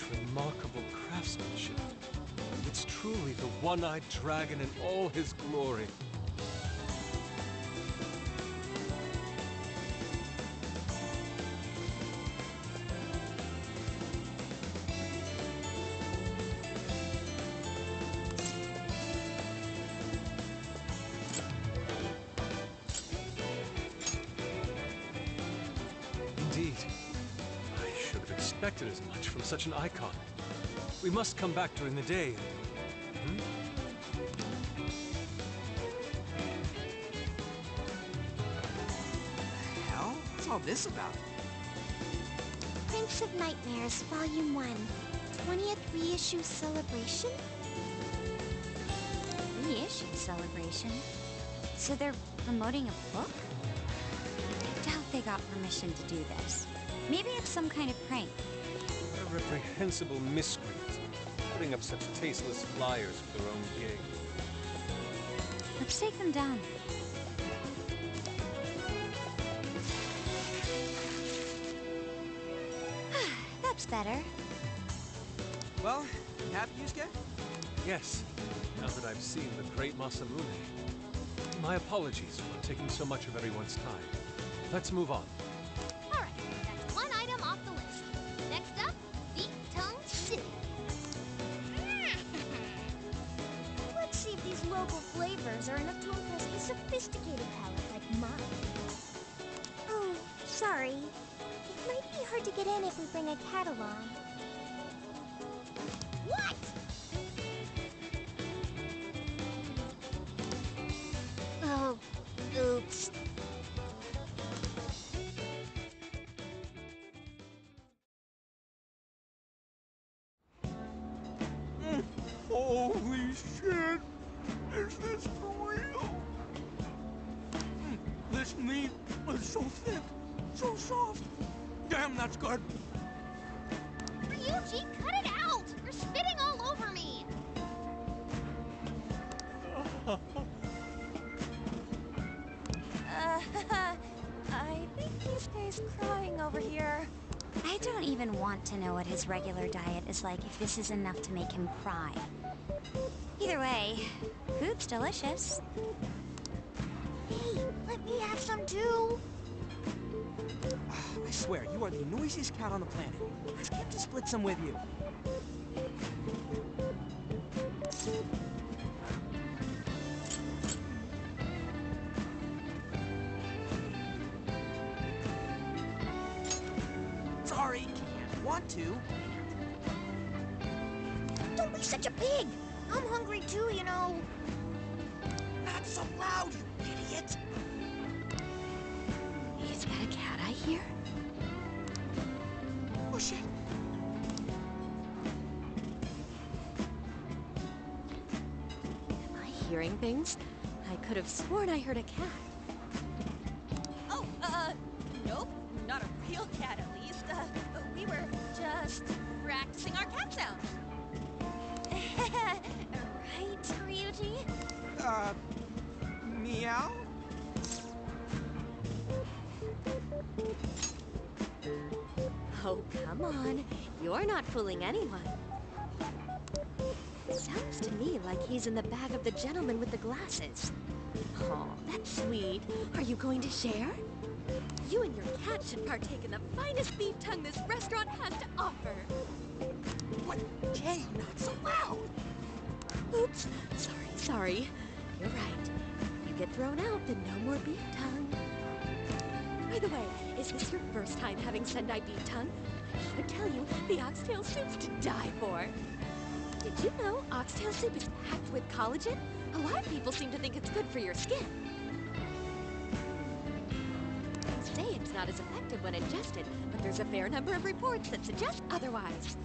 such remarkable craftsmanship. It's truly the one-eyed dragon in all his glory. Indeed. I should have expected as much from such an icon. We must come back during the day. Hell? What's all this about? Prince of Nightmares, Volume 1. 20th reissue celebration? Reissue celebration? So they're promoting a book? I doubt they got permission to do this. Maybe it's some kind of prank. A reprehensible miscreant, putting up such tasteless flyers for their own gig. Let's take them down. That's better. Well, you happy, Yusuke? Yes, now that I've seen the great Masamune. My apologies for taking so much of everyone's time. Let's move on. Alright, that's one item off the list. Next up, Beat Tongue City. Let's see if these local flavors are enough to impress a sophisticated palate like mine. Oh, sorry. It might be hard to get in if we bring a cat along. What? Oh, oops. Holy shit! Is this for real? This meat is so thick, so soft. Damn, that's good. Ryuji, cut it out! You're spitting all over me! I think Yusuke's crying over here. I don't even want to know what his regular diet is like if this is enough to make him cry. Either way, food's delicious. Hey, let me have some too! I swear, you are the noisiest cat on the planet. Ask him to split some with you. Sorry, can't want to. Don't be such a pig! I'm hungry too, you know. Not so loud, you idiot! He's got a cat eye here? Oh shit! Am I hearing things? I could have sworn I heard a cat. Oh, nope. Not a real cat, at least. We were just practicing our cat sounds. Right, Ryuji? Meow? Oh, come on. You're not fooling anyone. Sounds to me like he's in the bag of the gentleman with the glasses. Oh, that's sweet. Are you going to share? You and your cat should partake in the finest beef tongue this restaurant has to offer. What? Jay, not so loud! Oops. Sorry. You're right. You get thrown out, then no more beef tongue. By the way, is this your first time having Sendai beef tongue? I should tell you, the oxtail soup's to die for. Did you know oxtail soup is packed with collagen? A lot of people seem to think it's good for your skin. They say it's not as effective when ingested, but there's a fair number of reports that suggest otherwise.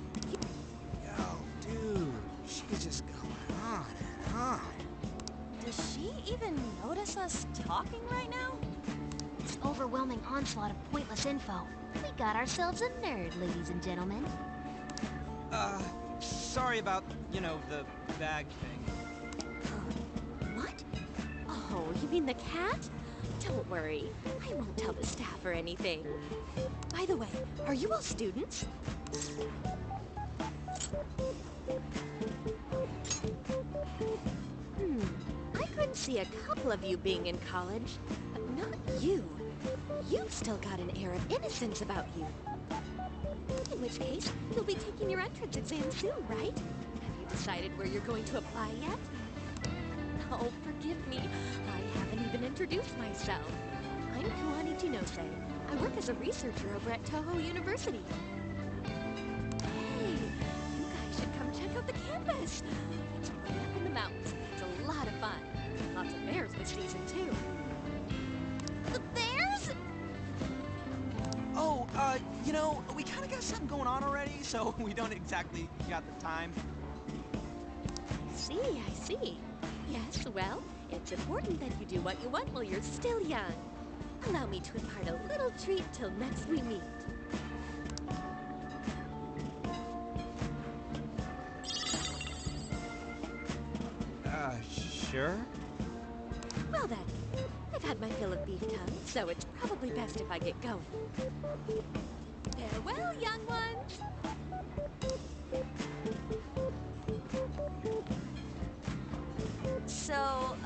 Yo, dude, she's just going on and on. Does she even notice us talking right now? This overwhelming onslaught of pointless info. We got ourselves a nerd, ladies and gentlemen. Sorry about, you know, the bag thing. What? Oh, you mean the cat? Don't worry, I won't tell the staff or anything. By the way, are you all students? see a couple of you being in college, but not you. You've still got an air of innocence about you. In which case, you'll be taking your entrance exam soon, right? Have you decided where you're going to apply yet? Oh, forgive me. I haven't even introduced myself. I'm Kuani Chinose. I work as a researcher over at Toho University. Hey, you guys should come check out the campus. It's right up in the mountains. It's a lot of fun. Lots of bears this season, too. The bears? Oh, you know, we kind of got something going on already, so we don't exactly got the time. I see. Yes, well, it's important that you do what you want while you're still young. Allow me to impart a little treat till next we meet. Sure? Well then, I've had my fill of beef tongue, so it's probably best if I get going. Farewell, young ones! So,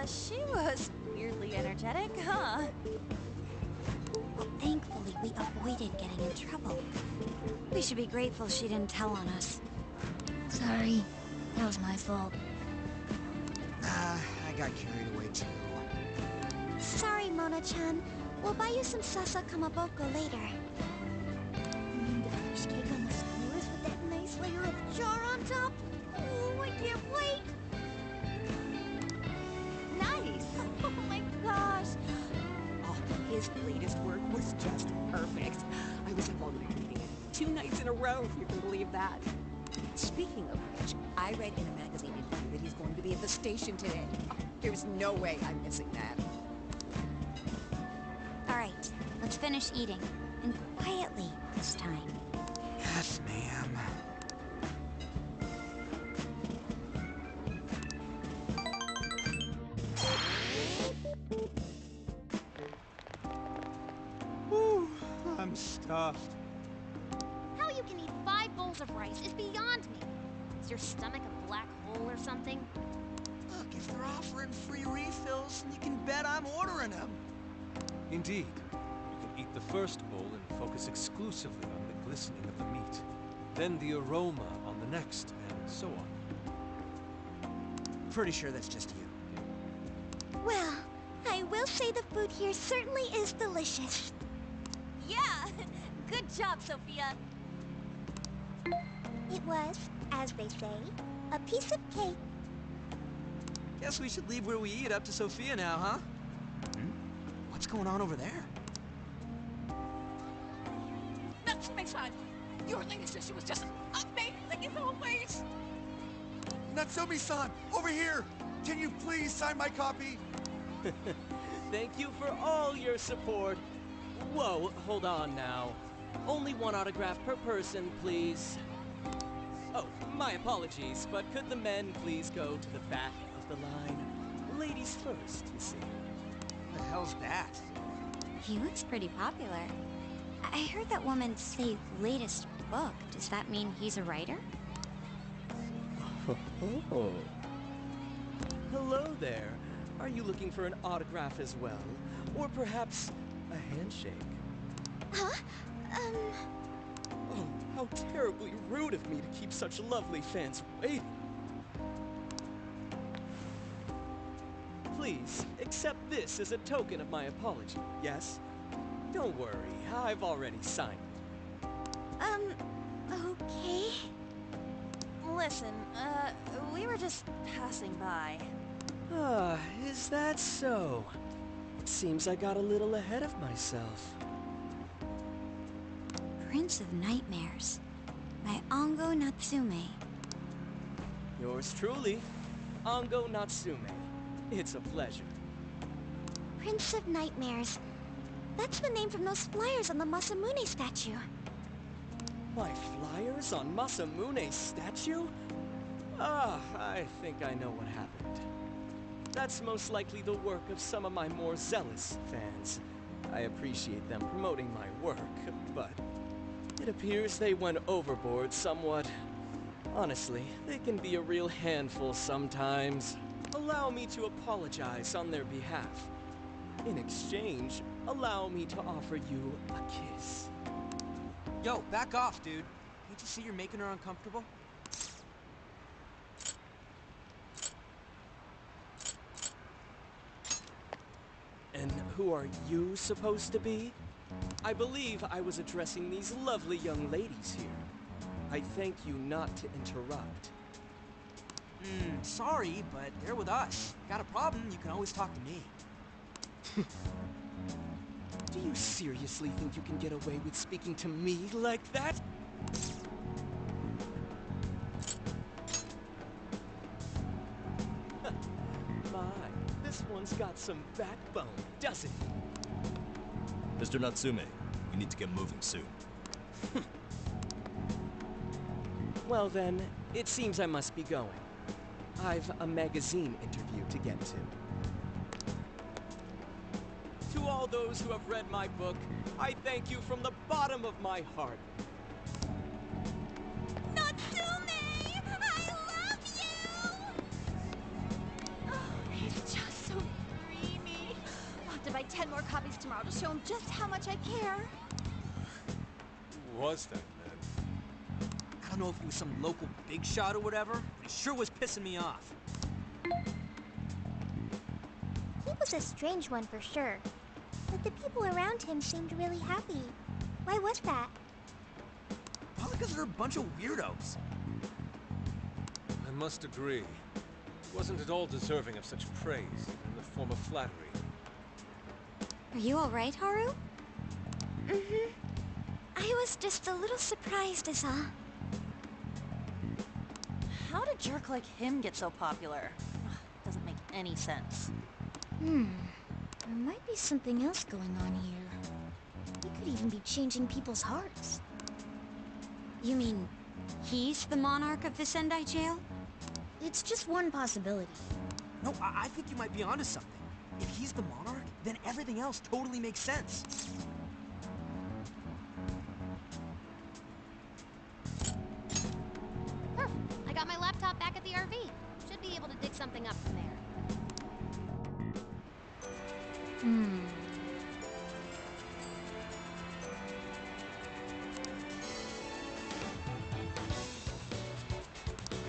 she was weirdly energetic, huh? Well, thankfully, we avoided getting in trouble. We should be grateful she didn't tell on us. Sorry. That was my fault. I got carried away too. Sorry, Mona-chan. We'll buy you some Sasa Kamaboko later. That fish cake on the skewers with that nice layer of char on top. Oh, I can't wait. Nice! Oh my gosh! Oh, his latest work was just perfect. I was up all night reading it. 2 nights in a row, if you can believe that. Speaking of which, I read in a magazine interview that he's going to be at the station today. Oh, there's no way I'm missing that. All right, let's finish eating. And quietly this time. Yes, ma'am. Whew, I'm stuffed. How you can eat 5 bowls of rice is beyond me. Is your stomach a black hole or something? Look, if they're offering free refills, you can bet I'm ordering them. Indeed. You can eat the first bowl and focus exclusively on the glistening of the meat. Then the aroma on the next, and so on. Pretty sure that's just you. Well, I will say the food here certainly is delicious. Yeah! Good job, Sophia! It was, as they say, a piece of cake. Guess we should leave where we eat up to Sophia now, huh? What's going on over there? That's my son! Your latest issue was just amazing as always! Natsumi-san, over here! Can you please sign my copy? Thank you for all your support. Whoa, hold on now. Only 1 autograph per person, please. Oh, my apologies, but could the men please go to the back of the line? Ladies first, you see. What the hell's that? He looks pretty popular. I heard that woman say latest book. Does that mean he's a writer? Oh. Hello there. Are you looking for an autograph as well? Or perhaps a handshake? Huh? Oh, how terribly rude of me to keep such lovely fans waiting. Please, accept this as a token of my apology, yes? Don't worry, I've already signed it. Okay. Listen, we were just passing by. Ah, is that so? It seems I got a little ahead of myself. Prince of Nightmares by Ongo Natsume. Yours truly, Ongo Natsume. It's a pleasure. Prince of Nightmares. That's the name from those flyers on the Masamune statue. My flyers on Masamune's statue? Ah, I think I know what happened. That's most likely the work of some of my more zealous fans. I appreciate them promoting my work, but it appears they went overboard somewhat. Honestly, they can be a real handful sometimes. allow me to apologize on their behalf. In exchange, allow me to offer you a kiss. Yo, back off, dude. Can't you see you're making her uncomfortable? And who are you supposed to be? I believe I was addressing these lovely young ladies here. I thank you not to interrupt. Sorry, but they're with us. Got a problem, you can always talk to me. Do you seriously think you can get away with speaking to me like that? My, this one's got some backbone, doesn't it? Mr. Natsume, we need to get moving soon. Well then, it seems I must be going. I've a magazine interview to get to. To all those who have read my book, I thank you from the bottom of my heart. Natsume! I love you! Oh, he's just so dreamy. I'll have to buy 10 more copies tomorrow to show him just how much I care. Who was that man? I don't know if he was some local big shot or whatever, but he sure was pissing me off. He was a strange one for sure. But the people around him seemed really happy. Why was that? Probably because they're a bunch of weirdos. I must agree. He wasn't at all deserving of such praise, even in the form of flattery. Are you alright, Haru? Mm-hmm. I was just a little surprised is all. How did a jerk like him get so popular? Ugh, doesn't make any sense. There might be something else going on here. He could even be changing people's hearts. You mean he's the monarch of the Sendai jail? It's just one possibility. No, I think you might be onto something. If he's the monarch, then everything else totally makes sense. I got my laptop back at the RV. Should be able to dig something up from there.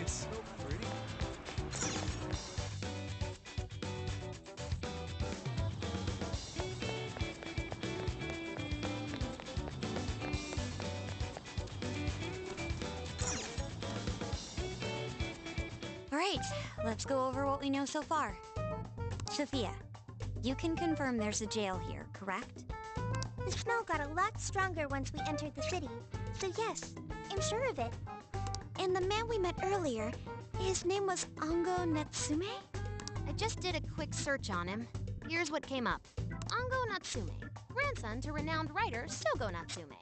It's so pretty. Alright, let's go over what we know so far. Sophia, you can confirm there's a jail here, correct? The smell got a lot stronger once we entered the city. So yes, I'm sure of it. And the man we met earlier, his name was Ango Natsume? I just did a quick search on him. Here's what came up. Ango Natsume, grandson to renowned writer Sogo Natsume.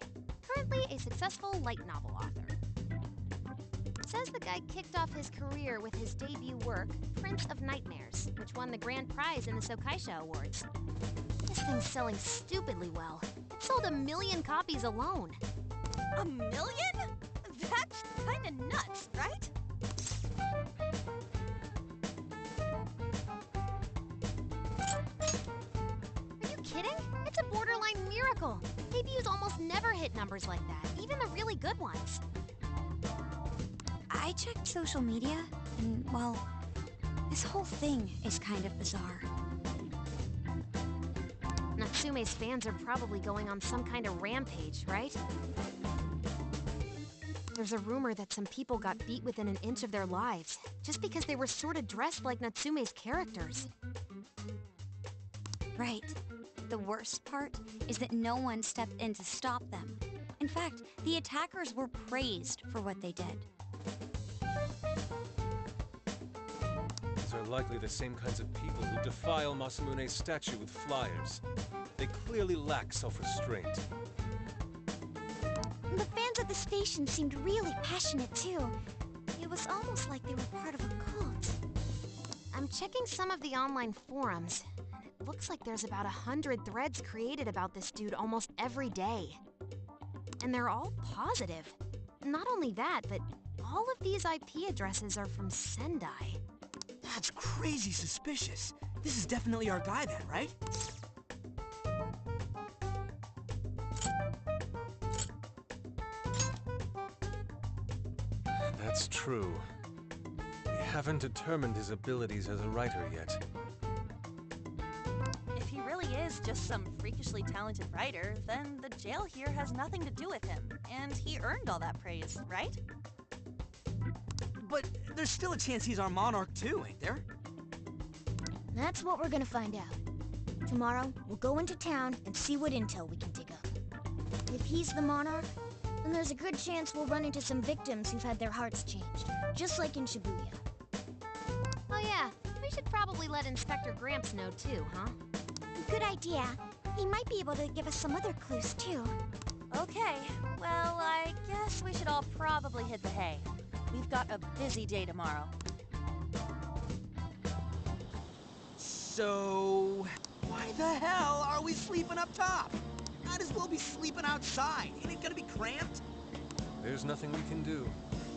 Currently a successful light novel author. Says the guy kicked off his career with his debut work, Prince of Nightmares, which won the grand prize in the Sokaisha Awards. This thing's selling stupidly well. It sold 1 million copies alone. 1 million? That's kinda nuts, right? Are you kidding? It's a borderline miracle. Debuts almost never hit numbers like that, even the really good ones. I checked social media, and, well, this whole thing is kind of bizarre. Natsume's fans are probably going on some kind of rampage, right? There's a rumor that some people got beat within an inch of their lives, just because they were sort of dressed like Natsume's characters. Right. The worst part is that no one stepped in to stop them. In fact, the attackers were praised for what they did. These are likely the same kinds of people who defile Masamune's statue with flyers. They clearly lack self-restraint. The fans at the station seemed really passionate too. It was almost like they were part of a cult. I'm checking some of the online forums, and it looks like there's about 100 threads created about this dude almost every day. And they're all positive. Not only that, but all of these IP addresses are from Sendai. That's crazy suspicious. This is definitely our guy then, right? That's true. We haven't determined his abilities as a writer yet. If he really is just some freakishly talented writer, then the jail here has nothing to do with him, and he earned all that praise, right? But there's still a chance he's our monarch too, ain't there? That's what we're gonna find out. Tomorrow, we'll go into town and see what intel we can dig up. If he's the monarch, then there's a good chance we'll run into some victims who've had their hearts changed, just like in Shibuya. Oh yeah, we should probably let Inspector Gramps know too, huh? Good idea. He might be able to give us some other clues, too. Okay, well, I guess we should all probably hit the hay. We've got a busy day tomorrow. So, why the hell are we sleeping up top? Might as well be sleeping outside. Ain't it gonna be cramped? There's nothing we can do.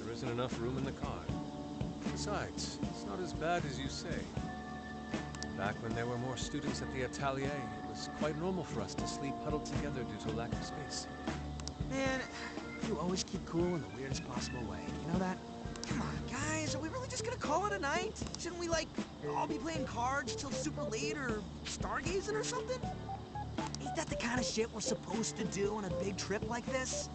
There isn't enough room in the car. Besides, it's not as bad as you say. Back when there were more students at the atelier, it was quite normal for us to sleep huddled together due to lack of space. Man, you always keep cool in the weirdest possible way. You know that? Come on, guys. Are we really just gonna call it a night? Shouldn't we, like, all be playing cards till super late or stargazing or something? Ain't that the kind of shit we're supposed to do on a big trip like this?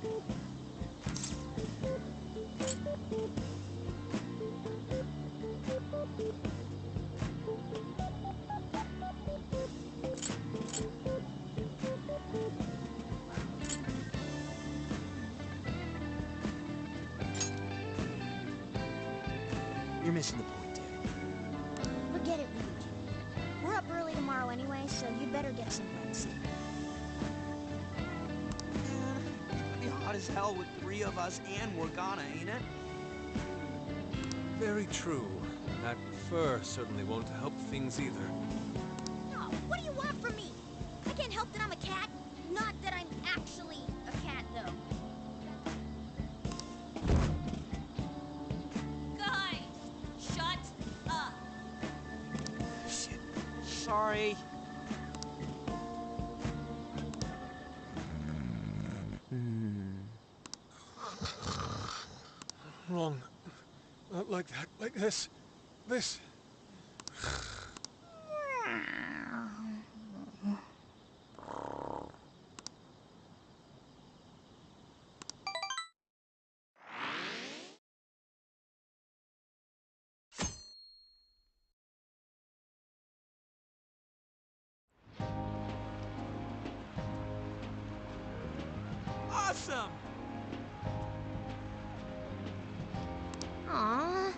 You're missing the point, dude. Forget it, Ryuji. We're up early tomorrow anyway, so you'd better get some rest. It's gonna be hot as hell with 3 of us and Morgana, ain't it? Very true. That fur certainly won't help things either. Oh, what do you want from me? I can't help that I'm a cat. Not that I'm actually a cat, though. Guys, shut up. Shit. Sorry. Wrong. Not like that. Like this. This. Awesome! Aww.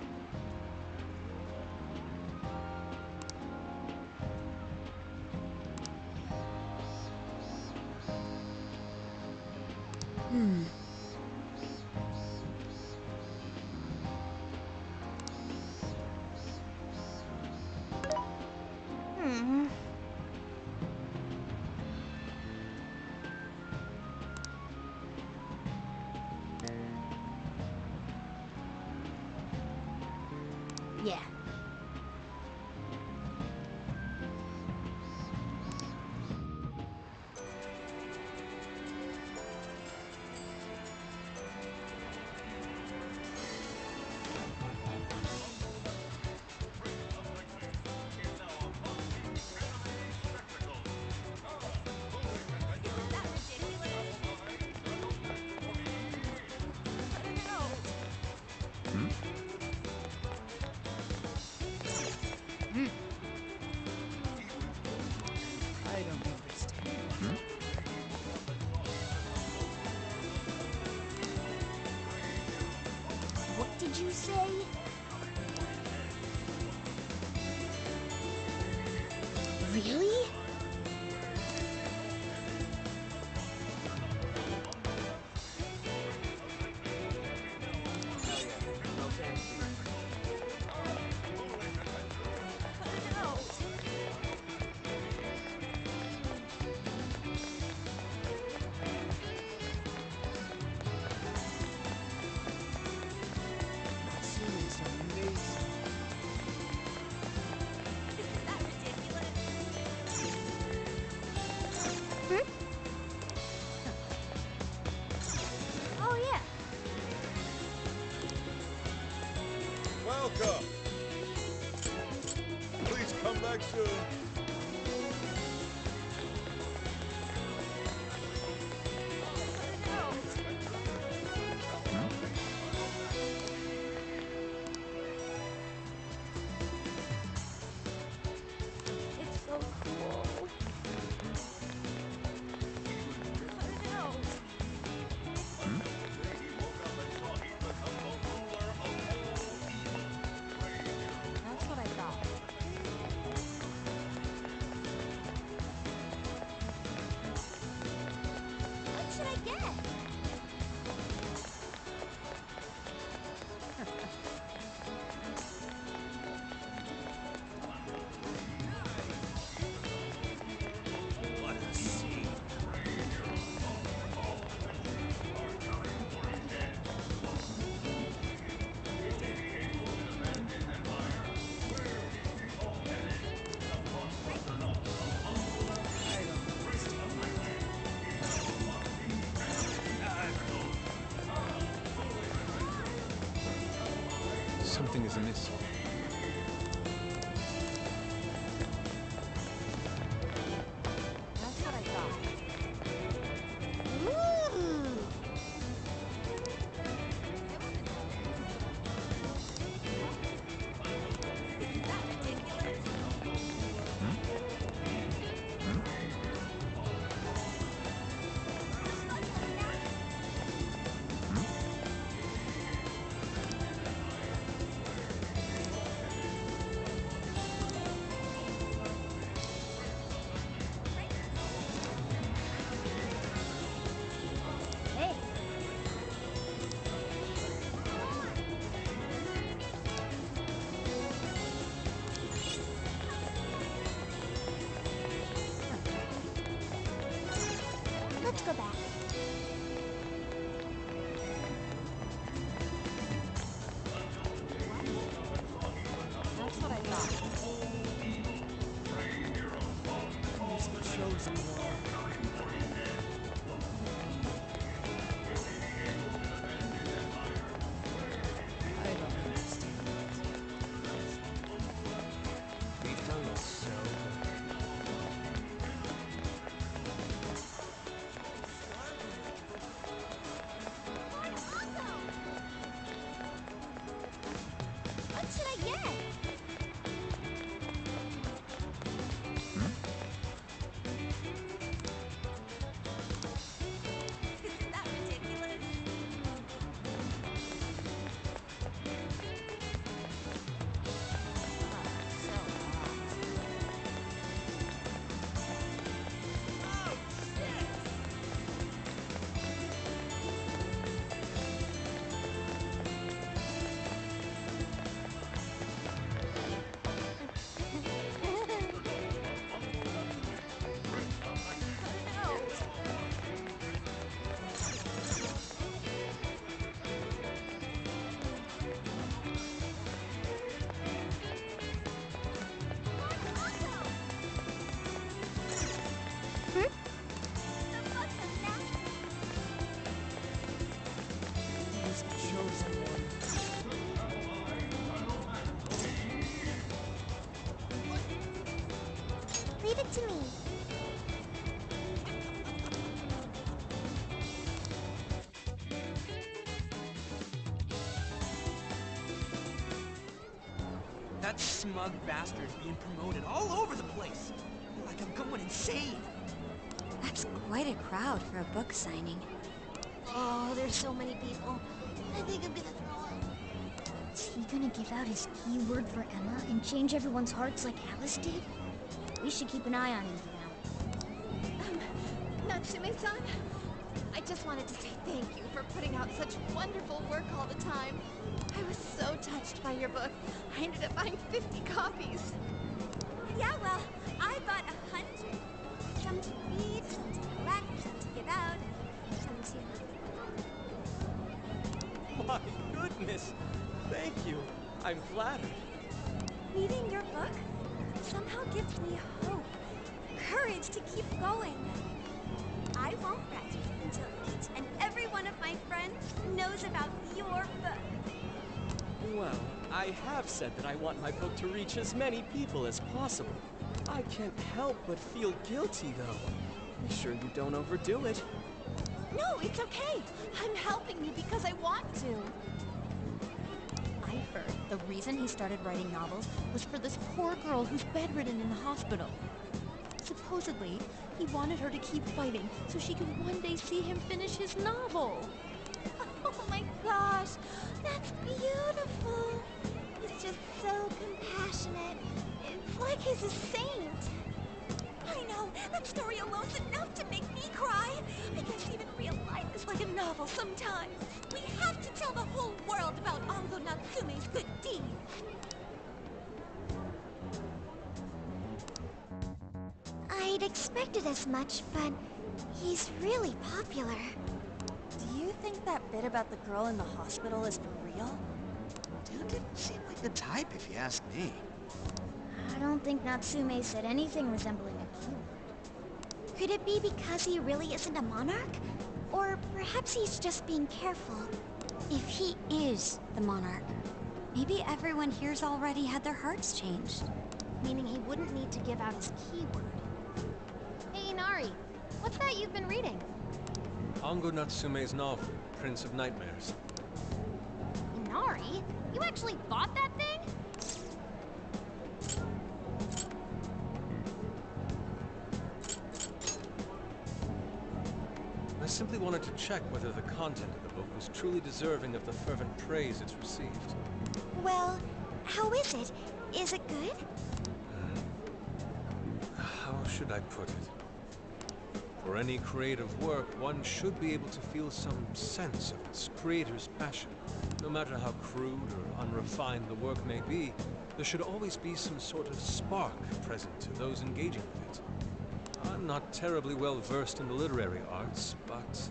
Yeah. I don't understand. What did you say? Really? That series amazing. welcome. Please come back soon. It's so cool. That's what I thought. What should I get? What a scene. Something is amiss. That's what I thought. Ooh. Hey. Let's go back. That's what I thought. He's the chosen one. I don't understand. Beef tongue is so good. What should I get? Isn't that ridiculous? He's the chosen one. Leave it to me. That smug bastard's being promoted all over the place. Like I'm going insane. That's quite a crowd for a book signing. Oh, there's so many people. I think I'm gonna throw up. Is he gonna give out his keyword for Emma and change everyone's hearts like Alice did? We should keep an eye on him now. Natsume-san, I just wanted to say thank you for putting out such wonderful work all the time. I was so touched by your book. I ended up buying 50 copies. Yeah, well, I bought 100. Some to read, some to collect, some to give out, some to... My goodness! Thank you. I'm flattered. Reading your book somehow gives me hope, courage to keep going. I won't graduate until each and every one of my friends knows about your book. Well, I have said that I want my book to reach as many people as possible. I can't help but feel guilty, though. Be sure you don't overdo it. No, it's okay. I'm helping you because I want to. I heard the reason he started writing novels was for this poor girl who's bedridden in the hospital. Supposedly, he wanted her to keep fighting so she could one day see him finish his novel. Oh my gosh, that's beautiful. He's just so compassionate. It's like he's a saint. I know, that story alone's enough to make me cry. I guess even real life is like a novel sometimes. We have to tell the whole world about Ango Natsume's good deeds. I'd expected as much, but he's really popular. Do you think that bit about the girl in the hospital is for real? Dude didn't seem like the type, if you ask me. I don't think Natsume said anything resembling a keyword. Could it be because he really isn't a monarch? Or perhaps he's just being careful. If he is the monarch, maybe everyone here's already had their hearts changed. Meaning he wouldn't need to give out his keyword. Hey, Inari, what's that you've been reading? Ango Natsume's novel, Prince of Nightmares. Inari? You actually bought that thing? I simply wanted to check whether the content of the book was truly deserving of the fervent praise it's received. Well, how is it? Is it good? How should I put it? For any creative work, one should be able to feel some sense of its creator's passion. No matter how crude or unrefined the work may be, there should always be some sort of spark present to those engaging with it. I'm not terribly well versed in the literary arts, but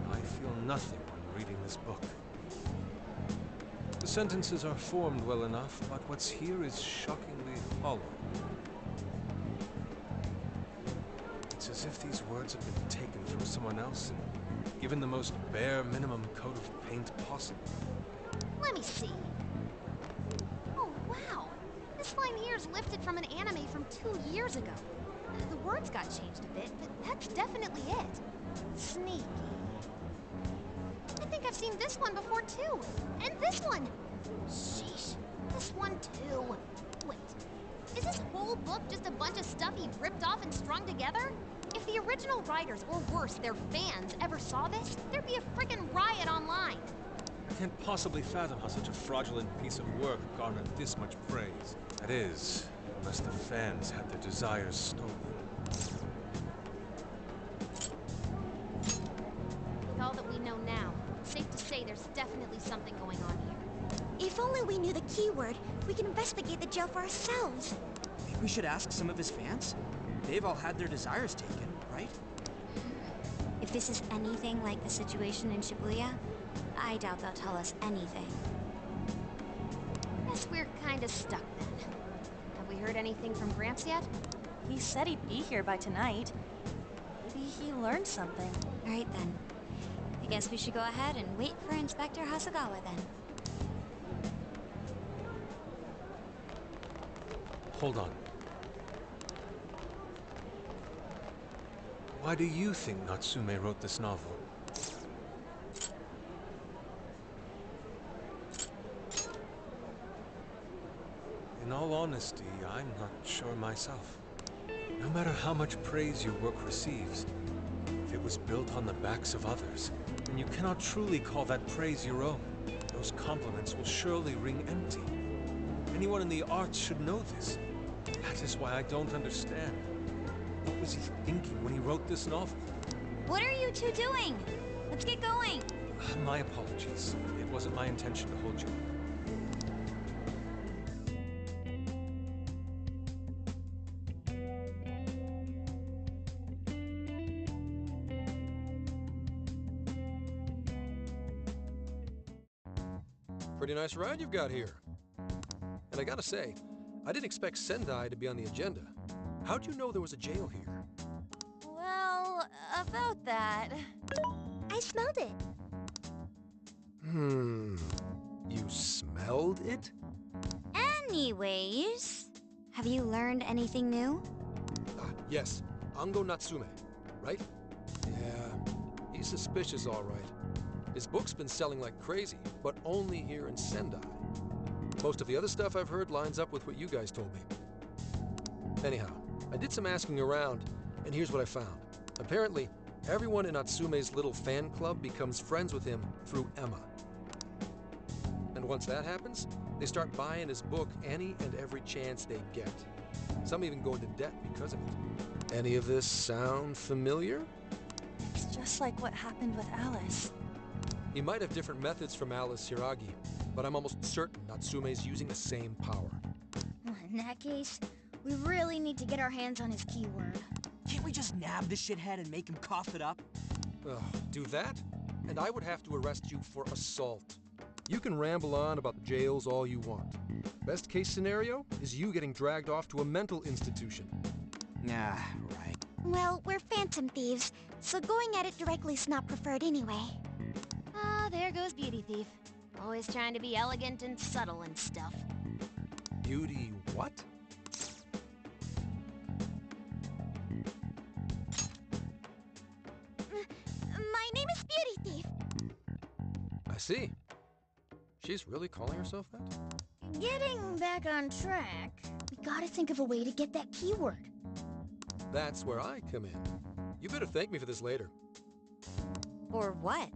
I feel nothing when reading this book. The sentences are formed well enough, but what's here is shockingly hollow. It's as if these words have been taken from someone else and given the most bare minimum coat of paint possible. Let me see. Oh, wow. This line here is lifted from an anime from 2 years ago. The words got changed a bit, but that's definitely it. Sneaky. I think I've seen this one before, too. And this one. Sheesh. This one, too. Wait. Is this whole book just a bunch of stuff he ripped off and strung together? If the original writers, or worse, their fans, ever saw this, there'd be a frickin' riot online. I can't possibly fathom how such a fraudulent piece of work garnered this much praise. That is, unless the fans had their desires stolen. With all that we know now, it's safe to say there's definitely something going on here. If only we knew the keyword, we could investigate the jail for ourselves. Maybe we should ask some of his fans? They've all had their desires taken, right? If this is anything like the situation in Shibuya, I doubt they'll tell us anything. Guess we're kinda stuck then. Have we heard anything from Gramps yet? He said he'd be here by tonight. Maybe he learned something. All right then. I guess we should go ahead and wait for Inspector Hasegawa then. Hold on. Why do you think Natsume wrote this novel? In all honesty, I'm not sure myself. No matter how much praise your work receives, if it was built on the backs of others, then you cannot truly call that praise your own. Those compliments will surely ring empty. Anyone in the arts should know this. That is why I don't understand. What was he thinking when he wrote this novel? What are you two doing? Let's get going. My apologies. It wasn't my intention to hold you. Pretty nice ride you've got here. And I gotta say, I didn't expect Sendai to be on the agenda. How'd you know there was a jail here? Well, about that... I smelled it. You smelled it? Anyways, have you learned anything new? Ah, yes. Ango Natsume, right? Yeah, he's suspicious, all right. His book's been selling like crazy, but only here in Sendai. Most of the other stuff I've heard lines up with what you guys told me. Anyhow, I did some asking around, and here's what I found. Apparently, everyone in Natsume's little fan club becomes friends with him through Emma. And once that happens, they start buying his book any and every chance they get. Some even go into debt because of it. Any of this sound familiar? It's just like what happened with Alice. He might have different methods from Alice Hiragi, but I'm almost certain Natsume's using the same power. In that case, we really need to get our hands on his keyword. Can't we just nab the shithead and make him cough it up? Ugh, do that? And I would have to arrest you for assault. You can ramble on about the jails all you want. Best case scenario is you getting dragged off to a mental institution. Nah, right. Well, we're phantom thieves, so going at it directly's not preferred anyway. Ah, there goes Beauty Thief. Always trying to be elegant and subtle and stuff. Beauty what? My name is Beauty Thief. I see. She's really calling herself that? Getting back on track, we gotta think of a way to get that keyword. That's where I come in. You better thank me for this later. Or what?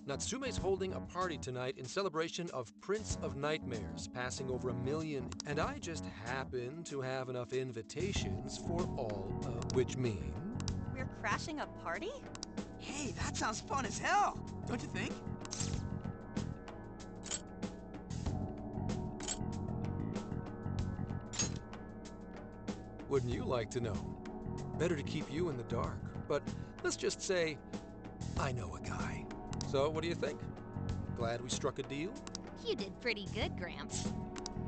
Natsume's holding a party tonight in celebration of Prince of Nightmares passing over 1 million, and I just happen to have enough invitations for all, which mean... We're crashing a party? Hey, that sounds fun as hell, don't you think? Wouldn't you like to know? Better to keep you in the dark, but let's just say I know a guy. So, what do you think? Glad we struck a deal? You did pretty good, Gramps.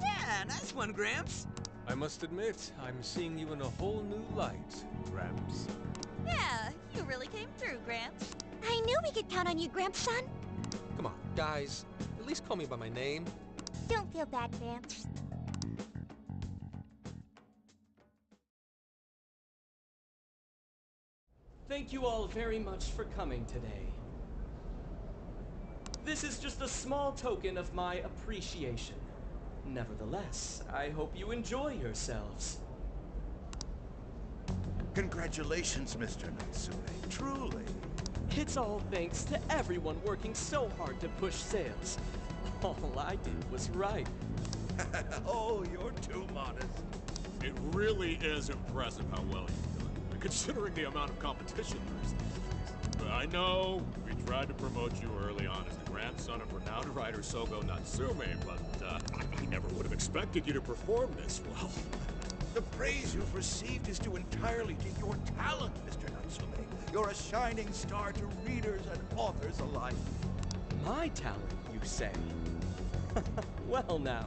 Yeah, nice one, Gramps. I must admit, I'm seeing you in a whole new light, Gramps. Yeah, you really came through, Gramps. I knew we could count on you, Gramps-son. Come on, guys. At least call me by my name. Don't feel bad, Gramps. Thank you all very much for coming today. This is just a small token of my appreciation. Nevertheless, I hope you enjoy yourselves. Congratulations, Mr. Natsume. Truly. It's all thanks to everyone working so hard to push sales. All I did was write. Oh, you're too modest. It really is impressive how well you've done, considering the amount of competition there is these days. But I know we tried to promote you early on as the grandson of renowned writer Sogo Natsume, but I never would have expected you to perform this well. The praise you've received is due entirely to your talent, Mr. Natsume. You're a shining star to readers and authors alike. My talent, you say? Well now,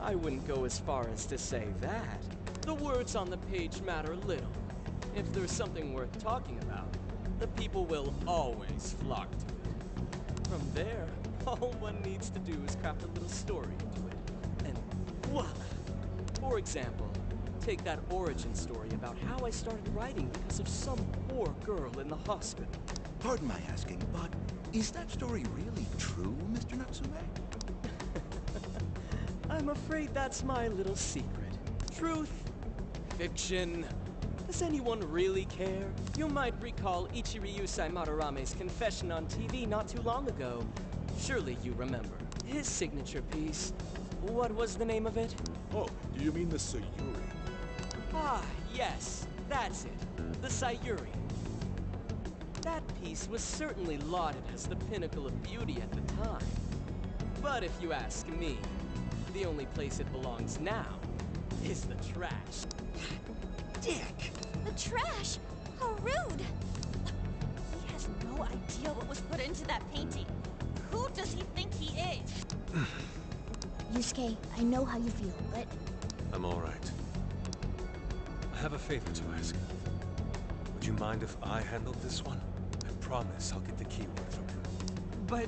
I wouldn't go as far as to say that. The words on the page matter little. If there's something worth talking about, the people will always flock to it. From there, all one needs to do is craft a little story into it. And voila! For example, take that origin story about how I started writing because of some poor girl in the hospital. Pardon my asking, but is that story really true, Mr. Natsume? I'm afraid that's my little secret. Truth, fiction. Does anyone really care? You might recall Ichiryusai Madarame's confession on TV not too long ago. Surely you remember. His signature piece. What was the name of it? Oh, do you mean the Sayuri? Ah, yes, that's it. The Sayuri. That piece was certainly lauded as the pinnacle of beauty at the time. But if you ask me, the only place it belongs now is the trash. Dick! The trash? How rude! He has no idea what was put into that painting. Who does he think he is? Yusuke, I know how you feel, but... I'm all right. I have a favor to ask. Would you mind if I handled this one? I promise I'll get the keyword from him. But...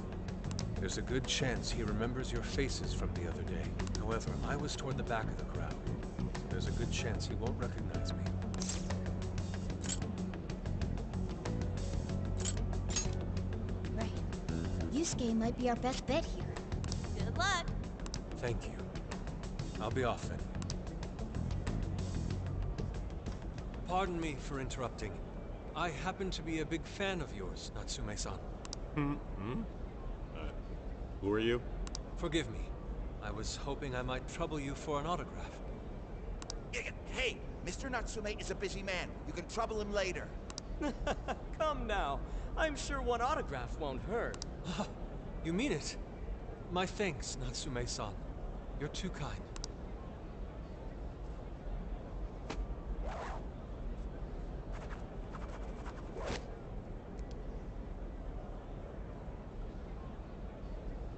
There's a good chance he remembers your faces from the other day. However, I was toward the back of the crowd. There's a good chance he won't recognize me. Right. Yusuke might be our best bet here. Good luck. Thank you. I'll be off then. Pardon me for interrupting. I happen to be a big fan of yours, Natsume-san. Who are you? Forgive me. I was hoping I might trouble you for an autograph. Hey, Mr. Natsume is a busy man. You can trouble him later. Come now. I'm sure one autograph won't hurt. You mean it? My thanks, Natsume-san. You're too kind.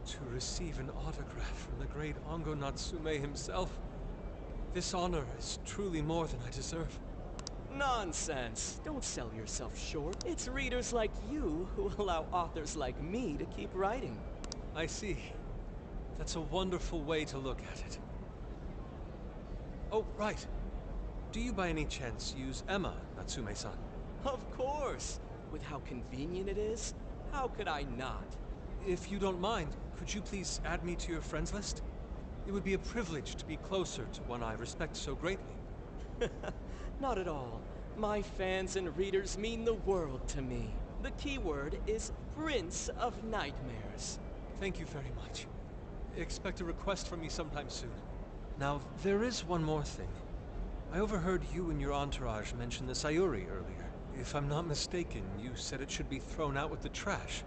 To receive an autograph from the great Ongo Natsume himself. This honor is truly more than I deserve. Nonsense. Don't sell yourself short. It's readers like you who allow authors like me to keep writing. I see. That's a wonderful way to look at it. Oh, right. Do you by any chance use Emma, Natsume-san? Of course. With how convenient it is, how could I not? If you don't mind, could you please add me to your friends list? It would be a privilege to be closer to one I respect so greatly. Not at all. My fans and readers mean the world to me. The keyword is Prince of Nightmares. Thank you very much. Expect a request from me sometime soon. Now, there is one more thing. I overheard you and your entourage mention the Sayuri earlier. If I'm not mistaken, you said it should be thrown out with the trash,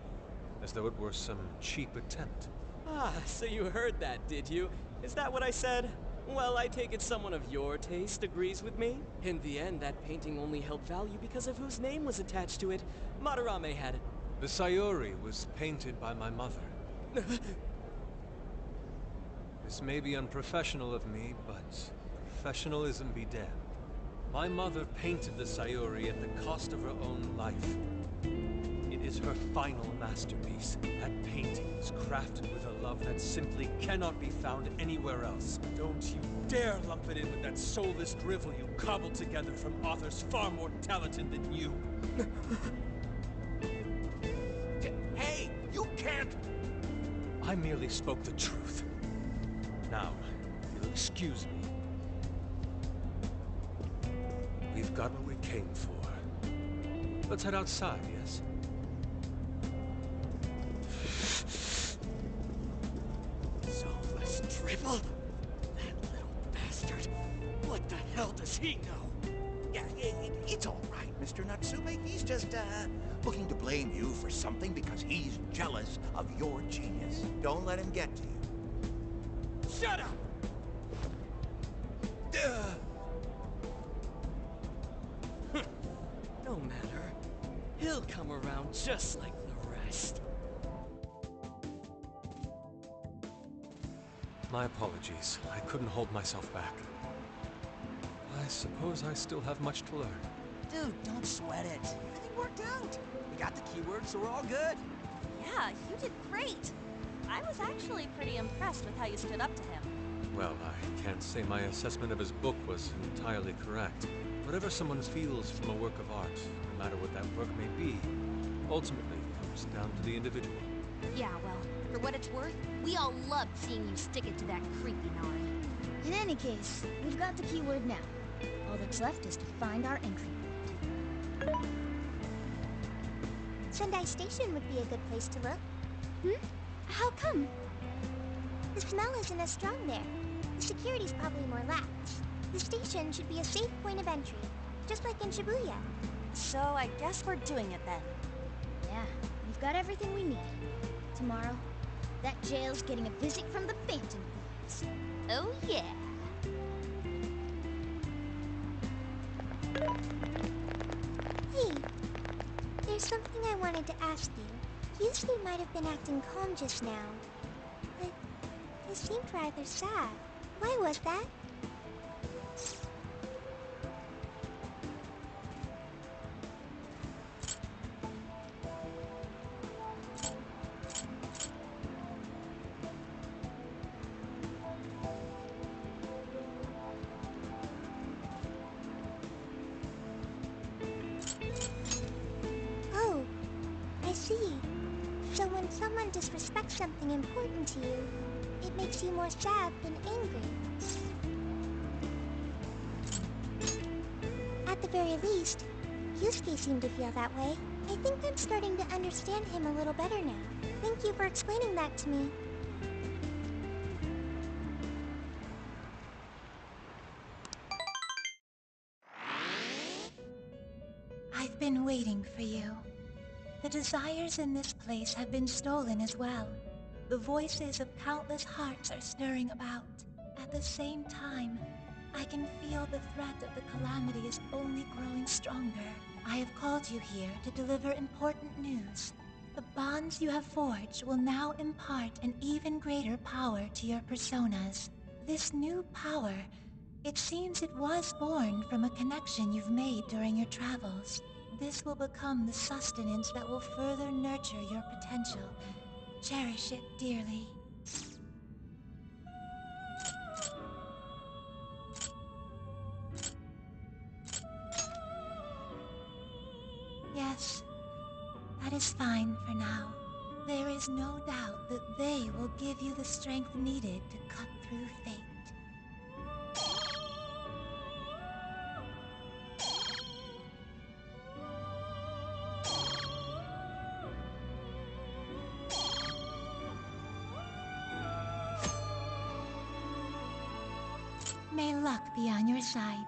as though it were some cheap attempt. Ah, so you heard that, did you? Is that what I said? Well, I take it someone of your taste agrees with me. In the end, that painting only held value because of whose name was attached to it. Madarame had it. The Sayuri was painted by my mother. This may be unprofessional of me, but professionalism be damned. My mother painted the Sayuri at the cost of her own life. It is her final masterpiece. That painting is crafted with a love that simply cannot be found anywhere else. Don't you dare lump it in with that soulless drivel you cobbled together from authors far more talented than you. Hey, you can't... I merely spoke the truth. Now, if you'll excuse me. We've got what we came for. Let's head outside, yes? Soulless drivel? That little bastard. What the hell does he know? Yeah, it's all right, Mr. Natsume. He's just, looking to blame you for something because he's jealous of your genius. Don't let him get to you. Shut up! No matter. He'll come around just like the rest. My apologies. I couldn't hold myself back. I suppose I still have much to learn. Dude, don't sweat it. Everything worked out. We got the keywords, so we're all good. Yeah, you did great. I was actually pretty impressed with how you stood up to him. Well, I can't say my assessment of his book was entirely correct. Whatever someone feels from a work of art, no matter what that work may be, ultimately comes down to the individual. Yeah, well, for what it's worth, we all loved seeing you stick it to that creepy Nari. In any case, we've got the keyword now. All that's left is to find our entry point. Sendai Station would be a good place to look. How come? The smell isn't as strong there. The security's probably more lax. The station should be a safe point of entry, just like in Shibuya. So I guess we're doing it then. Yeah, we've got everything we need. Tomorrow, that jail's getting a visit from the Phantom Thieves. Oh yeah! Hey, there's something I wanted to ask you. Yusuke might have been acting calm just now, but he seemed rather sad. Why was that? someone disrespects something important to you, it makes you more sad than angry. At the very least, Yusuke seemed to feel that way. I think I'm starting to understand him a little better now. Thank you for explaining that to me. I've been waiting for you. The desires in this place have been stolen as well. The voices of countless hearts are stirring about. At the same time, I can feel the threat of the calamity is only growing stronger. I have called you here to deliver important news. The bonds you have forged will now impart an even greater power to your personas. This new power, it seems it was born from a connection you've made during your travels. This will become the sustenance that will further nurture your potential. Cherish it dearly. Yes, that is fine for now. There is no doubt that they will give you the strength needed to cut through fate. May luck be on your side.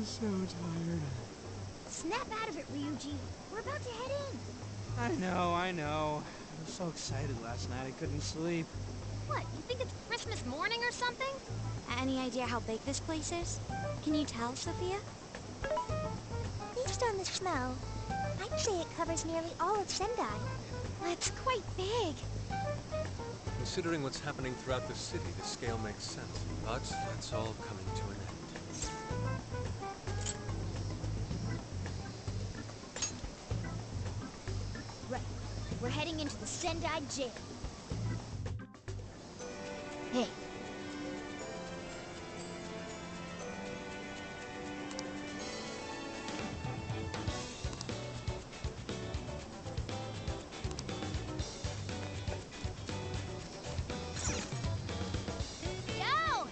So tired. Snap out of it, Ryuji. We're about to head in. I know. I was so excited last night I couldn't sleep. What, you think it's Christmas morning or something? Any idea how big this place is? Can you tell, Sophia? Based on the smell, I'd say it covers nearly all of Sendai. That's quite big. Considering what's happening throughout the city, the scale makes sense. But that's all coming to an end. Right. We're heading into the Sendai jail. Hey. Yo!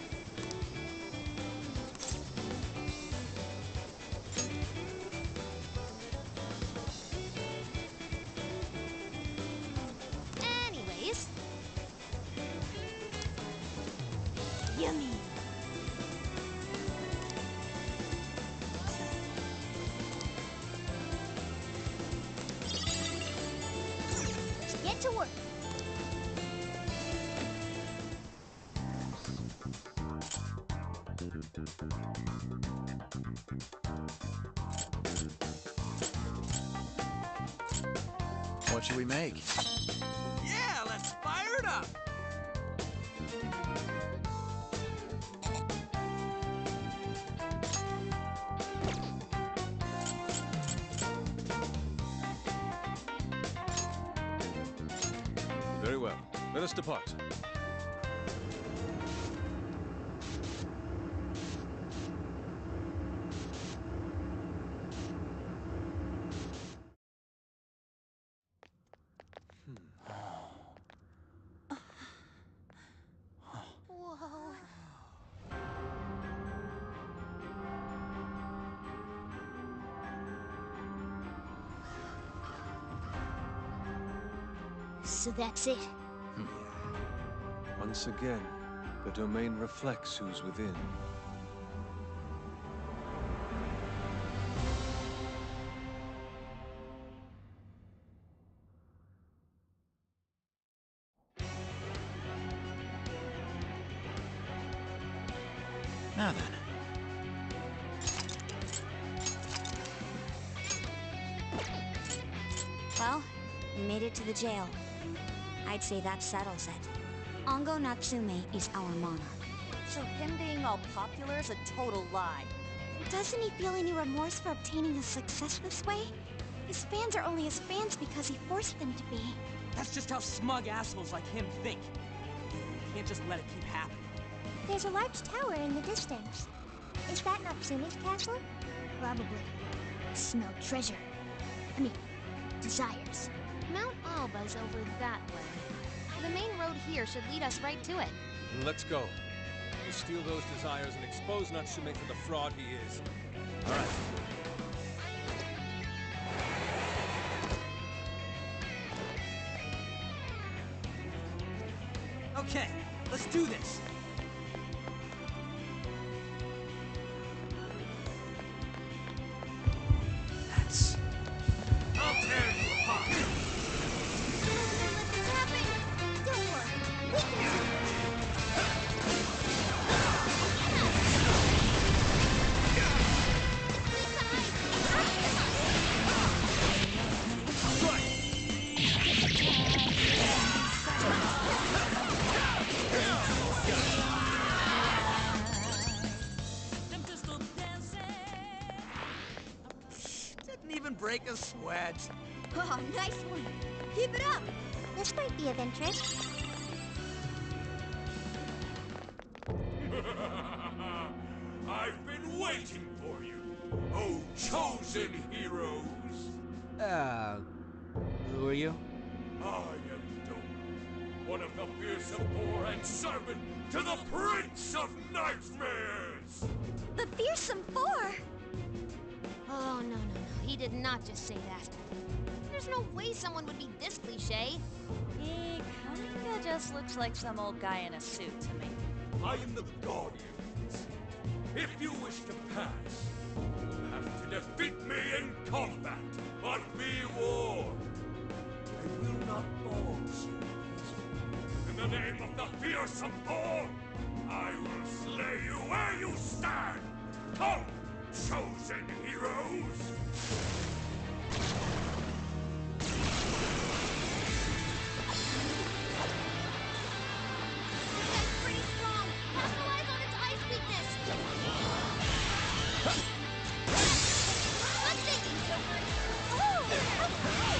Anyways. Yummy. Let's get to work. What should we make? Yeah, let's fire it up! Very well. Let us depart. Whoa. So that's it. Once again, the domain reflects who's within. Now then. Well, we made it to the jail. I'd say that settles it. Ongo Natsume is our monarch. So him being all popular is a total lie. Doesn't he feel any remorse for obtaining his success this way? His fans are only his fans because he forced them to be. That's just how smug assholes like him think. Can't just let it keep happening. There's a large tower in the distance. Is that Natsume's castle? Probably. Smell treasure. I mean, desires. Mount Alba's over that way. The main road here should lead us right to it. Let's go. We'll steal those desires and expose Natsume for the fraud he is. All right. Okay, let's do this. That's... I'll tear you apart! Let this happen! Don't worry, we can do Didn't even break a sweat. Oh, nice one. Keep it up. This might be of interest. I've been waiting for you, oh chosen heroes! Who are you? I am Doom, one of the fearsome four and servant to the Prince of Nightmares! The Fearsome Four! Oh, no. He did not just say that. There's no way someone would be this cliche. He kinda just looks like some old guy in a suit to me. I am the Guardians. If you wish to pass, you'll have to defeat me in combat, but be warned. I will not fall so easily. In the name of the fearsome four, I will slay you where you stand! Come, chosen heroes! That's pretty strong. Capitalize on its ice weakness. I'm thinking, Joker. Oh, okay!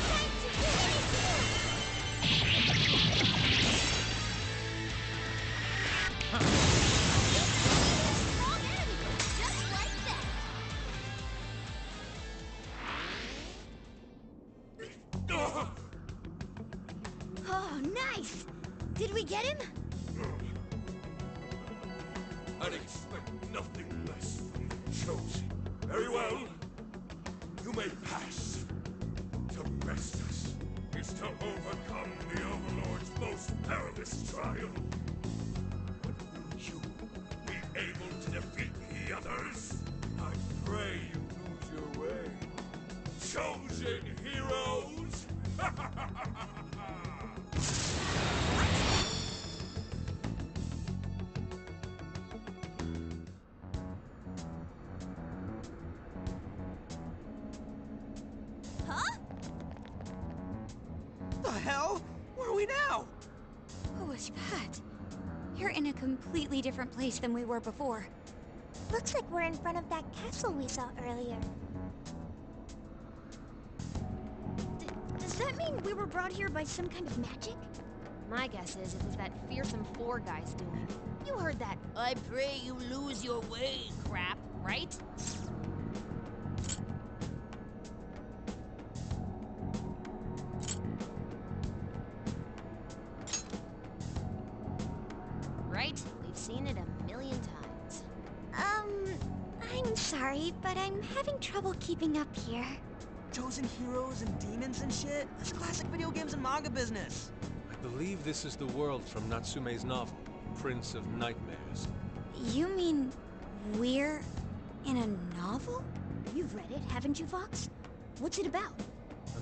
Time to do Strong enemy, just like that. Oh, nice! Did we get him? I'd expect nothing less from the chosen. Very well. You may pass. To best us is to overcome the Overlord's most perilous trial. But will you be able to defeat the others? I pray you lose your way. Chosen heroes! Huh? The hell? Where are we now? What was that? You're in a completely different place than we were before. Looks like we're in front of that castle we saw earlier. Does that mean we were brought here by some kind of magic? My guess is it was that fearsome four guy's doing. You heard that "I pray you lose your way" crap, right? Right? We've seen it a million times. I'm sorry, but I'm having trouble keeping up here. Chosen heroes and demons and shit? That's classic video games and manga business. I believe this is the world from Natsume's novel, Prince of Nightmares. You mean we're in a novel? You've read it, haven't you, Fox? What's it about?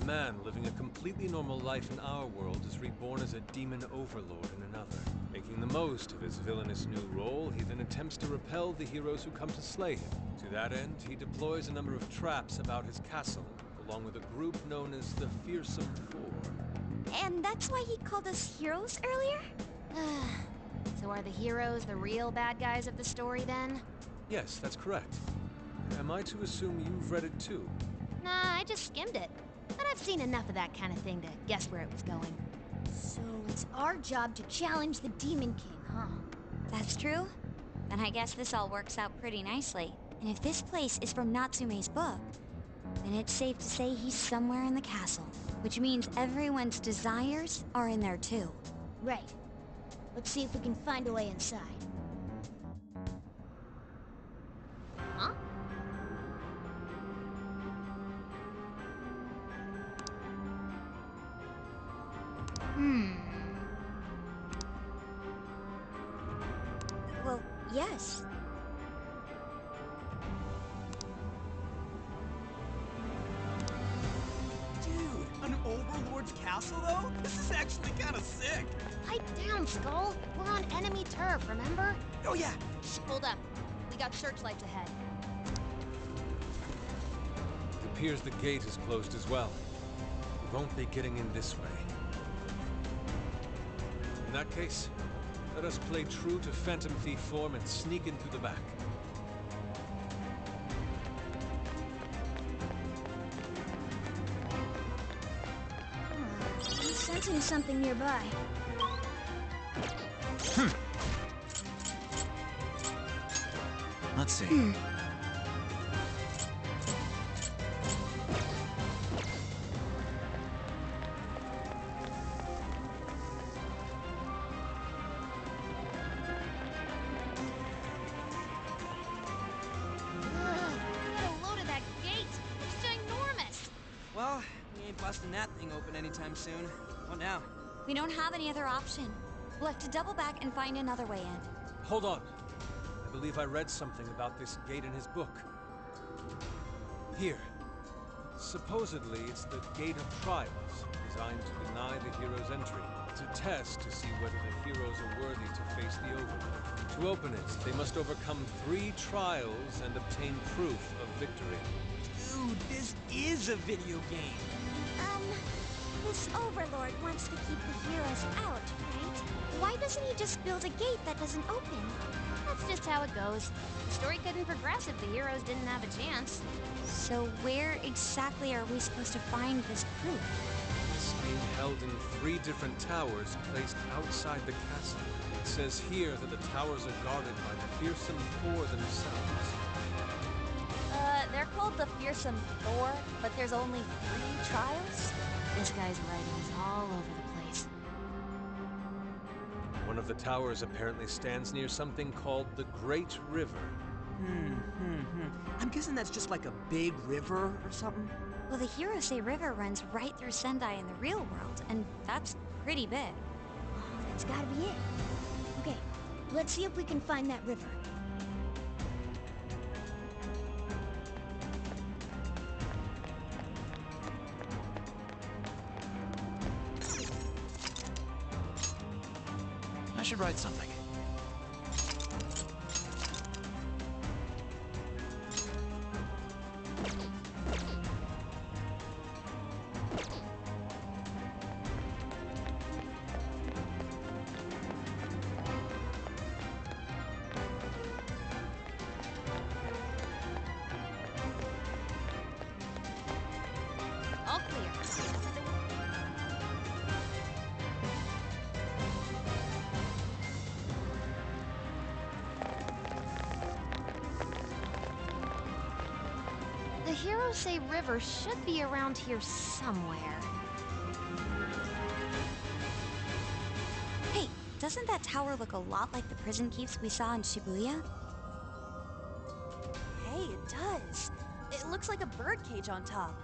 A man living a completely normal life in our world is reborn as a demon overlord in another. Making the most of his villainous new role, he then attempts to repel the heroes who come to slay him. To that end, he deploys a number of traps about his castle, along with a group known as the Fearsome Four. And that's why he called us heroes earlier? So are the heroes the real bad guys of the story then? Yes, that's correct. Am I to assume you've read it too? Nah, I just skimmed it. but I've seen enough of that kind of thing to guess where it was going. So it's our job to challenge the Demon King, huh? That's true? Then I guess this all works out pretty nicely. And if this place is from Natsume's book, then it's safe to say he's somewhere in the castle. Which means everyone's desires are in there too. Right. Let's see if we can find a way inside. Huh? Well, yes. Dude, an Overlord's castle, though? This is actually kind of sick. Pipe down, Skull. We're on enemy turf, remember? Oh, yeah. Hold up. We got searchlights ahead. It appears the gate is closed as well. We won't be getting in this way. In that case, let us play true to Phantom Thief form and sneak in through the back. I'm sensing something nearby. Let's see. Get a load of that gate. It's ginormous. Well, we ain't busting that thing open anytime soon. What now? We don't have any other option. We'll have to double back and find another way in. Hold on. I believe I read something about this gate in his book. Here. Supposedly, it's the Gate of Trials, designed to deny the hero's entry. It's a test to see whether the heroes are worthy to face the Overlord. To open it, they must overcome 3 trials and obtain proof of victory. Dude, this is a video game. This Overlord wants to keep the heroes out, right? Why doesn't he just build a gate that doesn't open? That's just how it goes. The story couldn't progress if the heroes didn't have a chance. So where exactly are we supposed to find this proof? It's being held in 3 different towers placed outside the castle. It says here that the towers are guarded by the fearsome Thor themselves. They're called the Fearsome Thor, but there's only 3 trials? This guy's writing is all over the place. One of the towers apparently stands near something called the Great River. I'm guessing that's just like a big river or something. Well, the Hirose River runs right through Sendai in the real world, and that's pretty big. Oh, that's gotta be it. Okay, let's see if we can find that river. I should write something. All clear. The Hirose River should be around here somewhere. Hey, doesn't that tower look a lot like the prison keeps we saw in Shibuya? Hey, it does. It looks like a birdcage on top.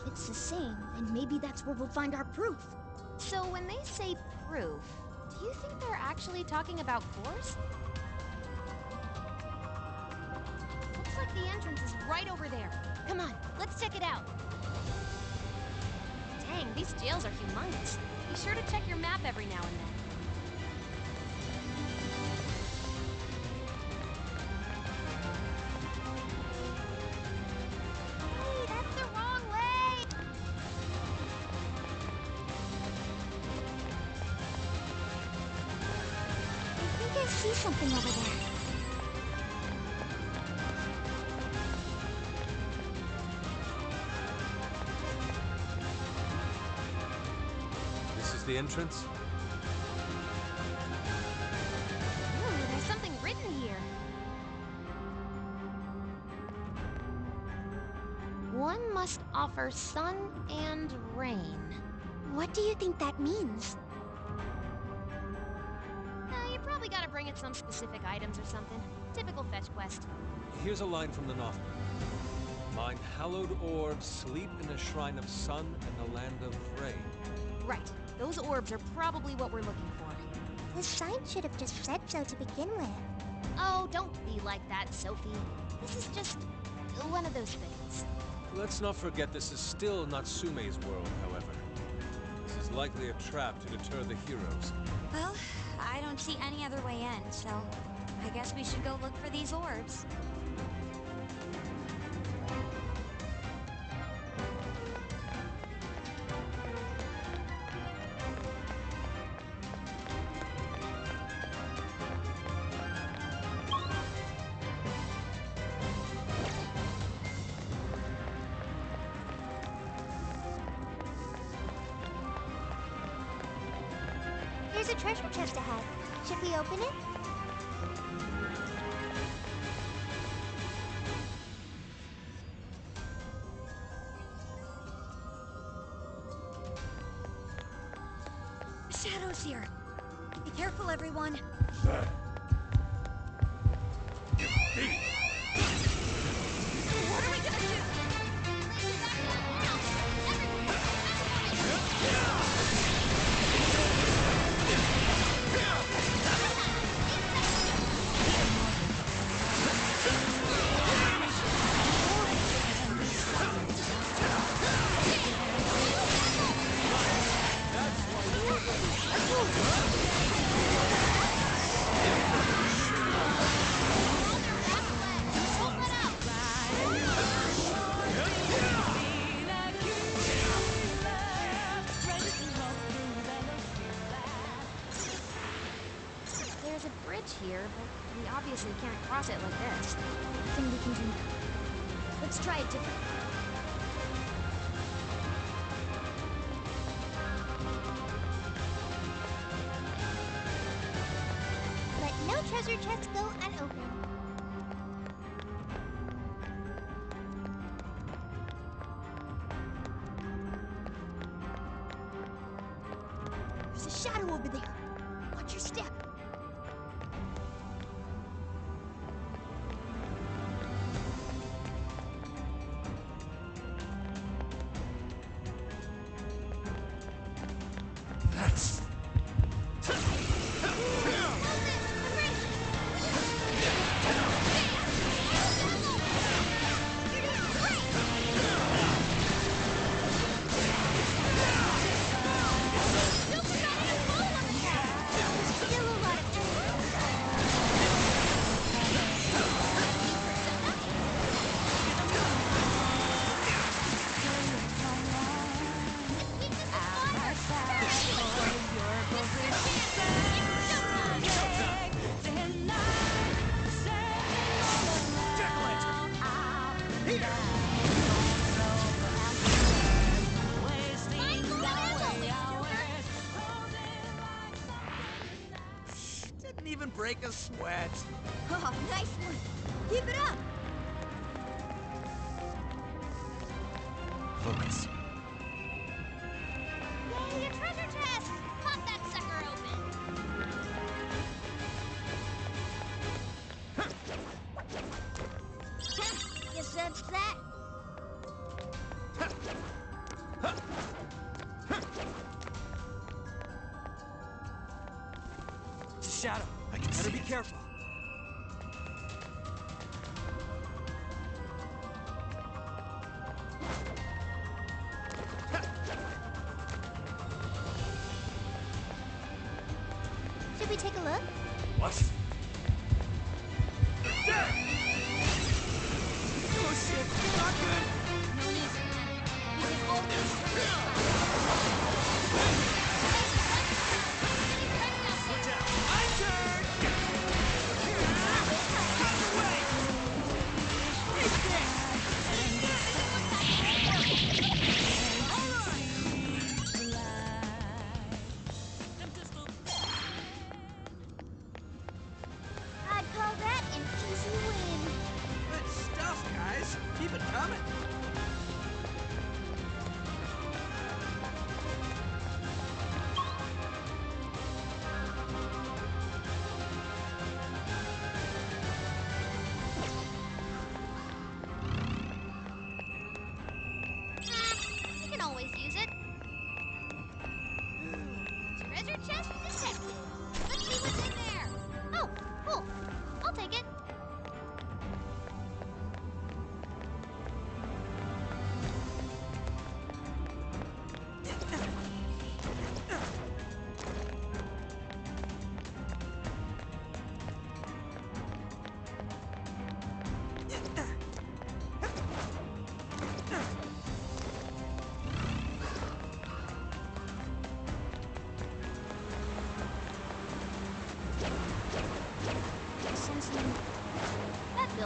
If it's the same, then maybe that's where we'll find our proof. So when they say proof, do you think they're actually talking about Force? Looks like the entrance is right over there. Come on, let's check it out. Dang, these jails are humongous. Be sure to check your map every now and then. Hey, that's the wrong way! I think I see something over there. the entrance? Ooh, there's something written here. One must offer sun and rain. What do you think that means? You probably gotta bring it some specific items or something. Typical fetch quest. Here's a line from the novel. Mine hallowed orbs sleep in a shrine of sun and the land of rain. Right. Those orbs are probably what we're looking for. The sign should have just said so to begin with. Oh, don't be like that, Sophie. This is just one of those things. Let's not forget this is still Natsume's world, however. This is likely a trap to deter the heroes. Well, I don't see any other way in, so I guess we should go look for these orbs. There's a treasure chest ahead. Should we open it? Shadow's here. Be careful, everyone. What are we gonna do? There's a bridge here, but we obviously can't cross it like this. Nothing we can do now. Let's try it differently. Let no treasure chest go unopened. There's a shadow over there. Watch your step. Didn't even break a sweat. Oh, nice one. Keep it up. Focus. Yay, a treasure chest! Pop that sucker open. Guess that's that. It's a shadow. I can Better see be it. careful. Should we take a look? What? Oh shit, not good. No need to panic. We can always turn this around. Watch out. My turn! Out of the way! Take this! Hold on!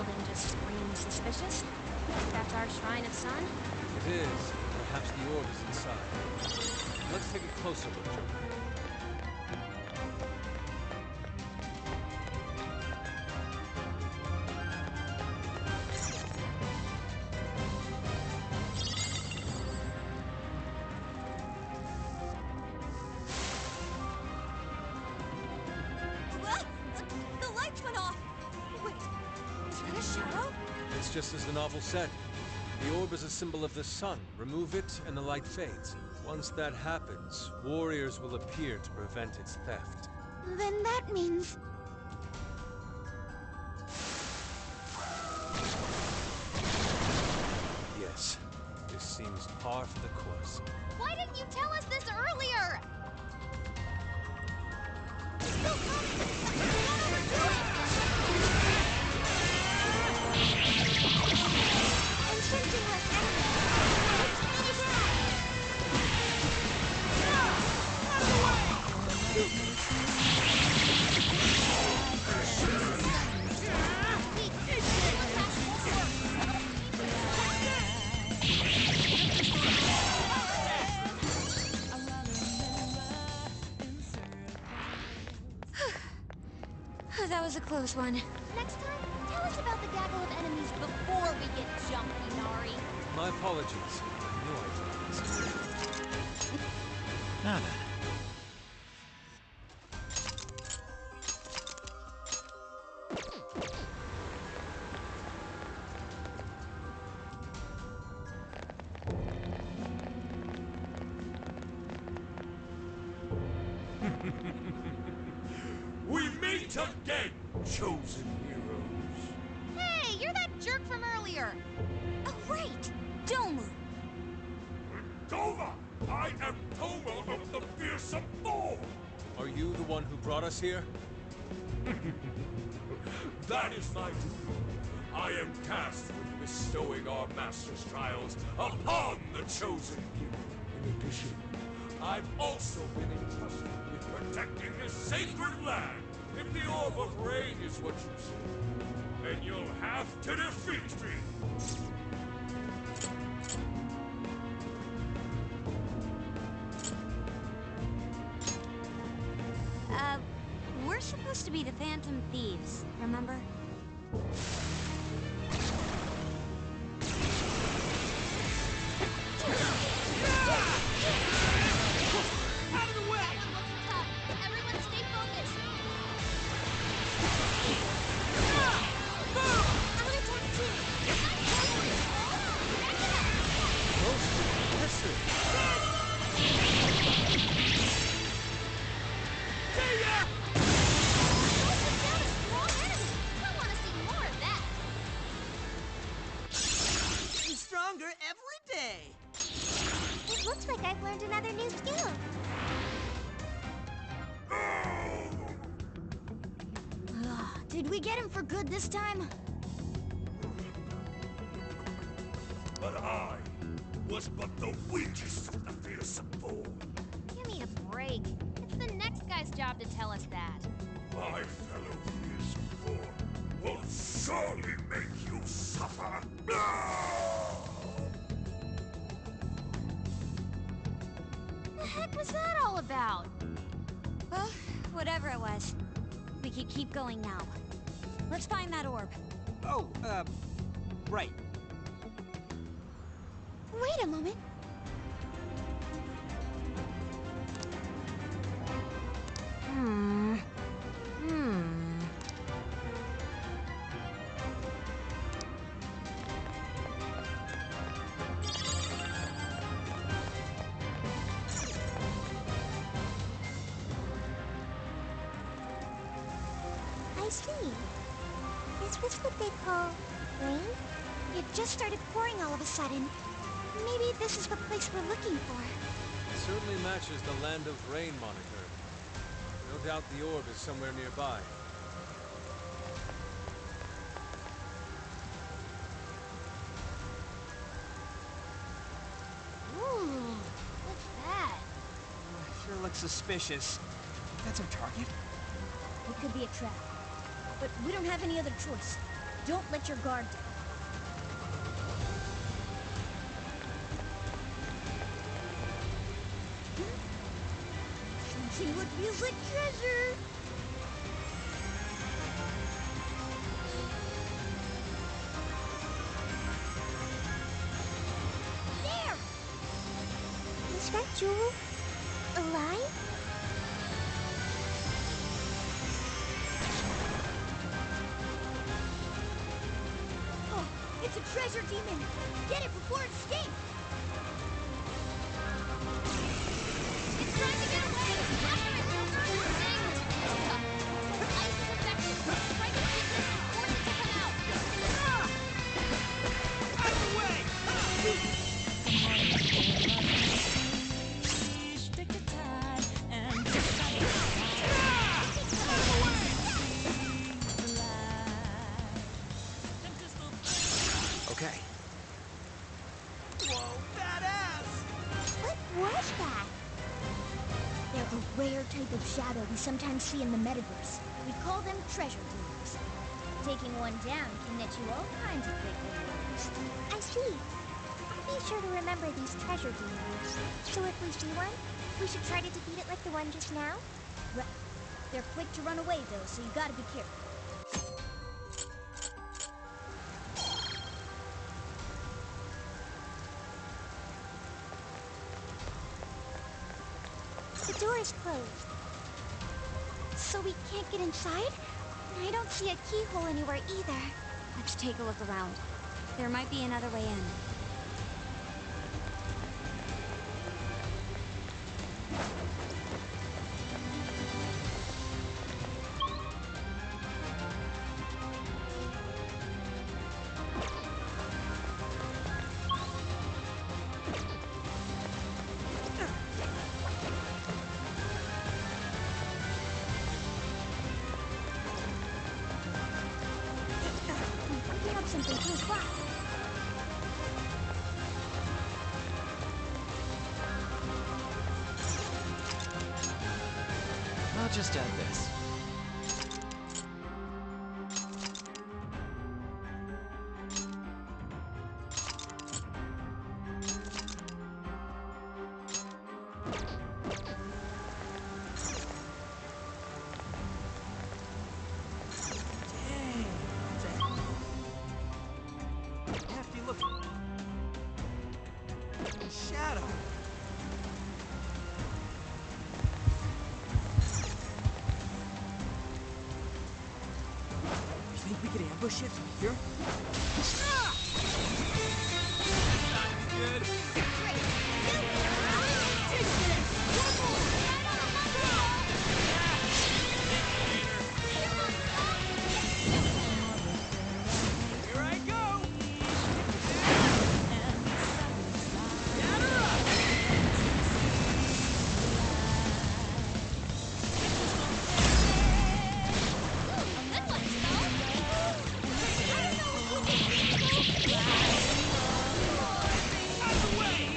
than just scream suspicious. That's our Shrine of Sun. It is. Perhaps the orb is inside. Let's take a closer look, Joker. The lights went off! Wait, is that a shadow? It's just as the novel said. The orb is a symbol of the sun. Remove it, and the light fades. Once that happens, warriors will appear to prevent its theft. Then that means... Yes, this seems par for the course. Why didn't you tell us this earlier? Still coming! Don't overdo it! I'm sensing less enemies. Let's finish that! That was a close one. Next time, tell us about the gaggle of enemies before we get jumpy, Nari. My apologies. I knew I'd do this. Now then. We meet again, chosen heroes. Hey, you're that jerk from earlier. Oh, right! Domu! Toma! I am Toma of the Fearsome Four! Are you the one who brought us here? That is my duty. I am tasked with bestowing our master's trials upon the chosen hero. In addition, I've also been entrusted with protecting this sacred land. If the Orb of Rain is what you say, then you'll have to defeat me. We're supposed to be the Phantom Thieves, remember? Out of the way! That one looks tough. Everyone stay focused. Another tornado. Most impressive. Getting stronger every day. It looks like I've learned another new skill. Did we get him for good this time? But I was but the weakest of the Fearsome Four. Give me a break. It's the next guy's job to tell us that. My fellow Fearsome Four will surely make you suffer. The heck was that all about? Well, whatever it was. We could keep going now. Let's find that orb. Oh, right. Wait a moment. I see. Is this what they call rain? It just started pouring all of a sudden. Maybe this is the place we're looking for. It certainly matches the Land of Rain moniker. No doubt the orb is somewhere nearby. Ooh, what's that? Sure looks suspicious. That's our target? It could be a trap. But we don't have any other choice. Don't let your guard down. See what feels like treasure. There! Is that Jewel alive? Oh, it's a treasure demon! Get it before it escapes! It's trying to get away! After it, Joker! Her ice is affected! Try to keep this and force it to come out! Out of the way! Okay. Whoa, badass! What was that? They're a rare type of shadow we sometimes see in the metaverse. We call them treasure demons. Taking one down can net you all kinds of great rewards. I see. I'll be sure to remember these treasure demons. So if we see one, we should try to defeat it like the one just now? Well, they're quick to run away though, so you gotta be careful. The door is closed. So we can't get inside? I don't see a keyhole anywhere either. Let's take a look around. There might be another way in. Picking up something close by. I'll just add this. Dang. Hefty look. Shadow. You think we could ambush it from here? Here I go! Out of the way!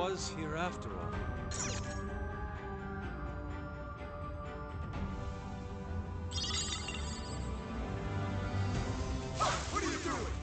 was here after all. What are you doing?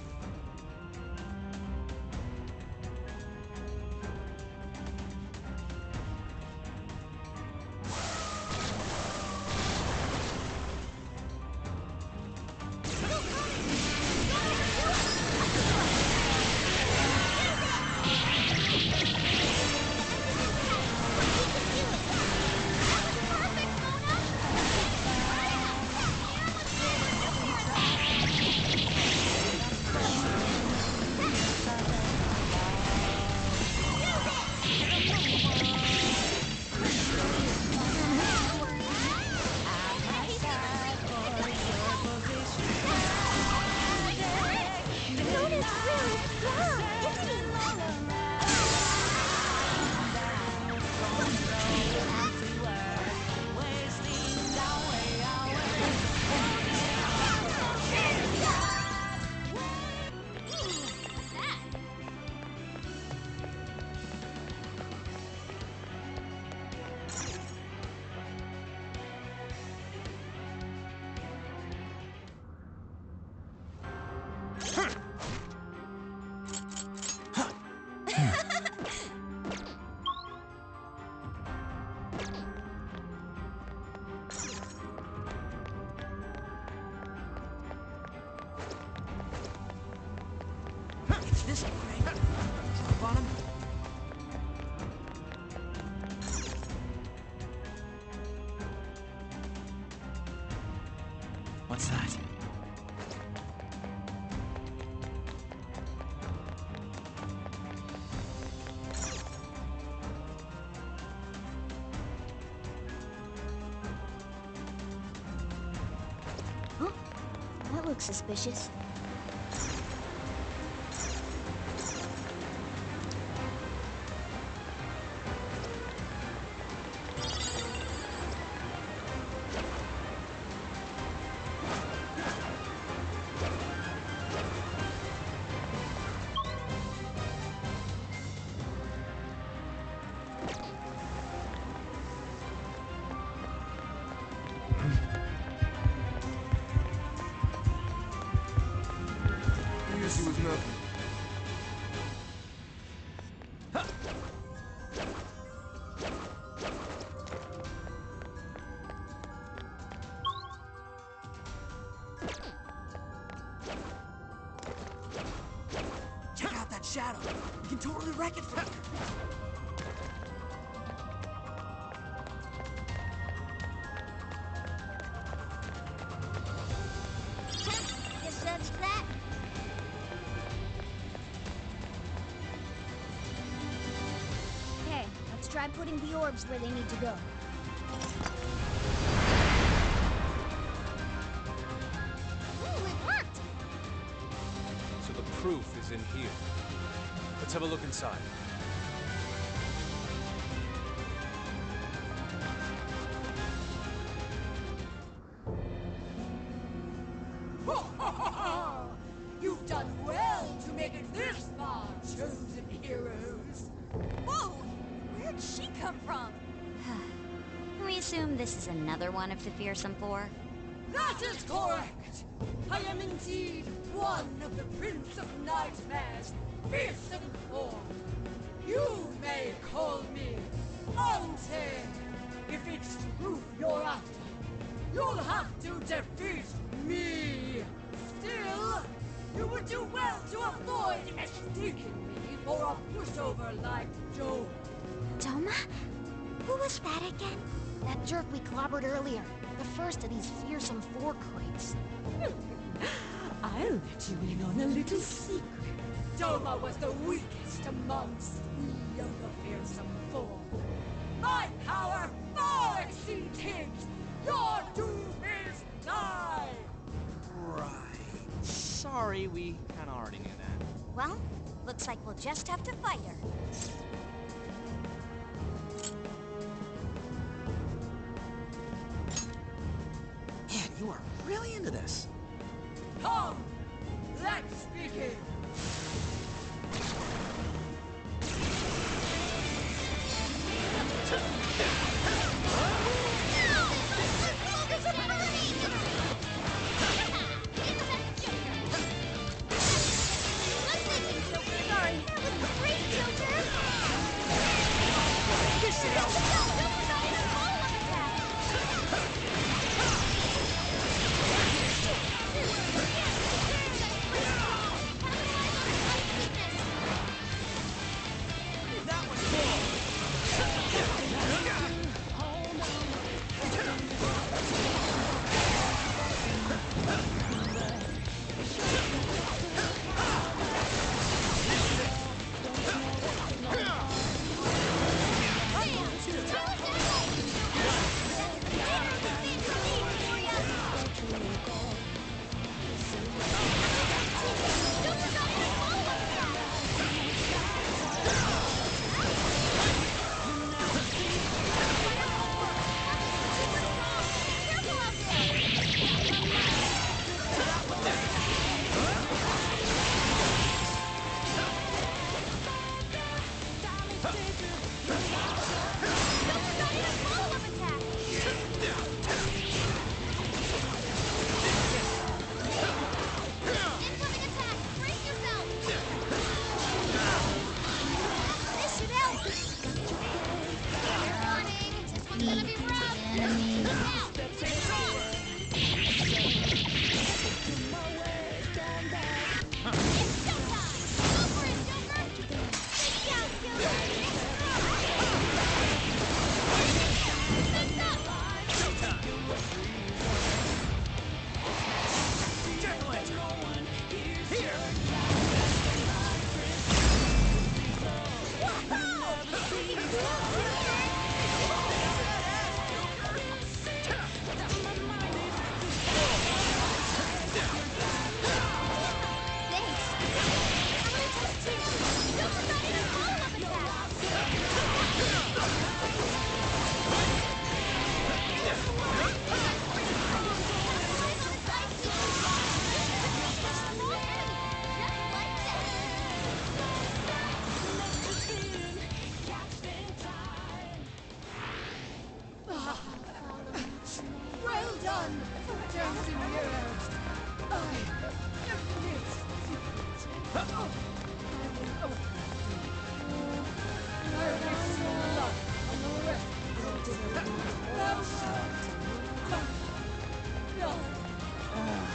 It's this way, right? Jump on him. What's that? Huh? That looks suspicious. Easy was nothing. Check out that shadow. We can totally wreck it from here. Guess that's that. Okay, let's try putting the orbs where they need to go. Ooh, it worked! So the proof is in here. Let's have a look inside. You've done well to make it this far, chosen heroes. Whoa! Where'd she come from? Can we assume this is another one of the fearsome four? That is correct. I am indeed one of the Prince of Nightmares, fearsome form. You may call me Haunted. If it's truth you're after, you'll have to defeat me. Still, you would do well to avoid mistaking me for a pushover like Joe. Doma? Who was that again? That jerk we clobbered earlier. The first of these fearsome four creeps. I'll let you in on a little secret. Doma was the weakest amongst we of the fearsome four. My power far exceeds his. Your doom is nigh. Right. Sorry, we kinda already knew that. Well, looks like we'll just have to fight her. Man, you are really into this. Come, let's begin. gonna be rough! Now! Take off! It's showtime! Go for it, Joker! Take down, killer! That's up! Well done for dancing heroes.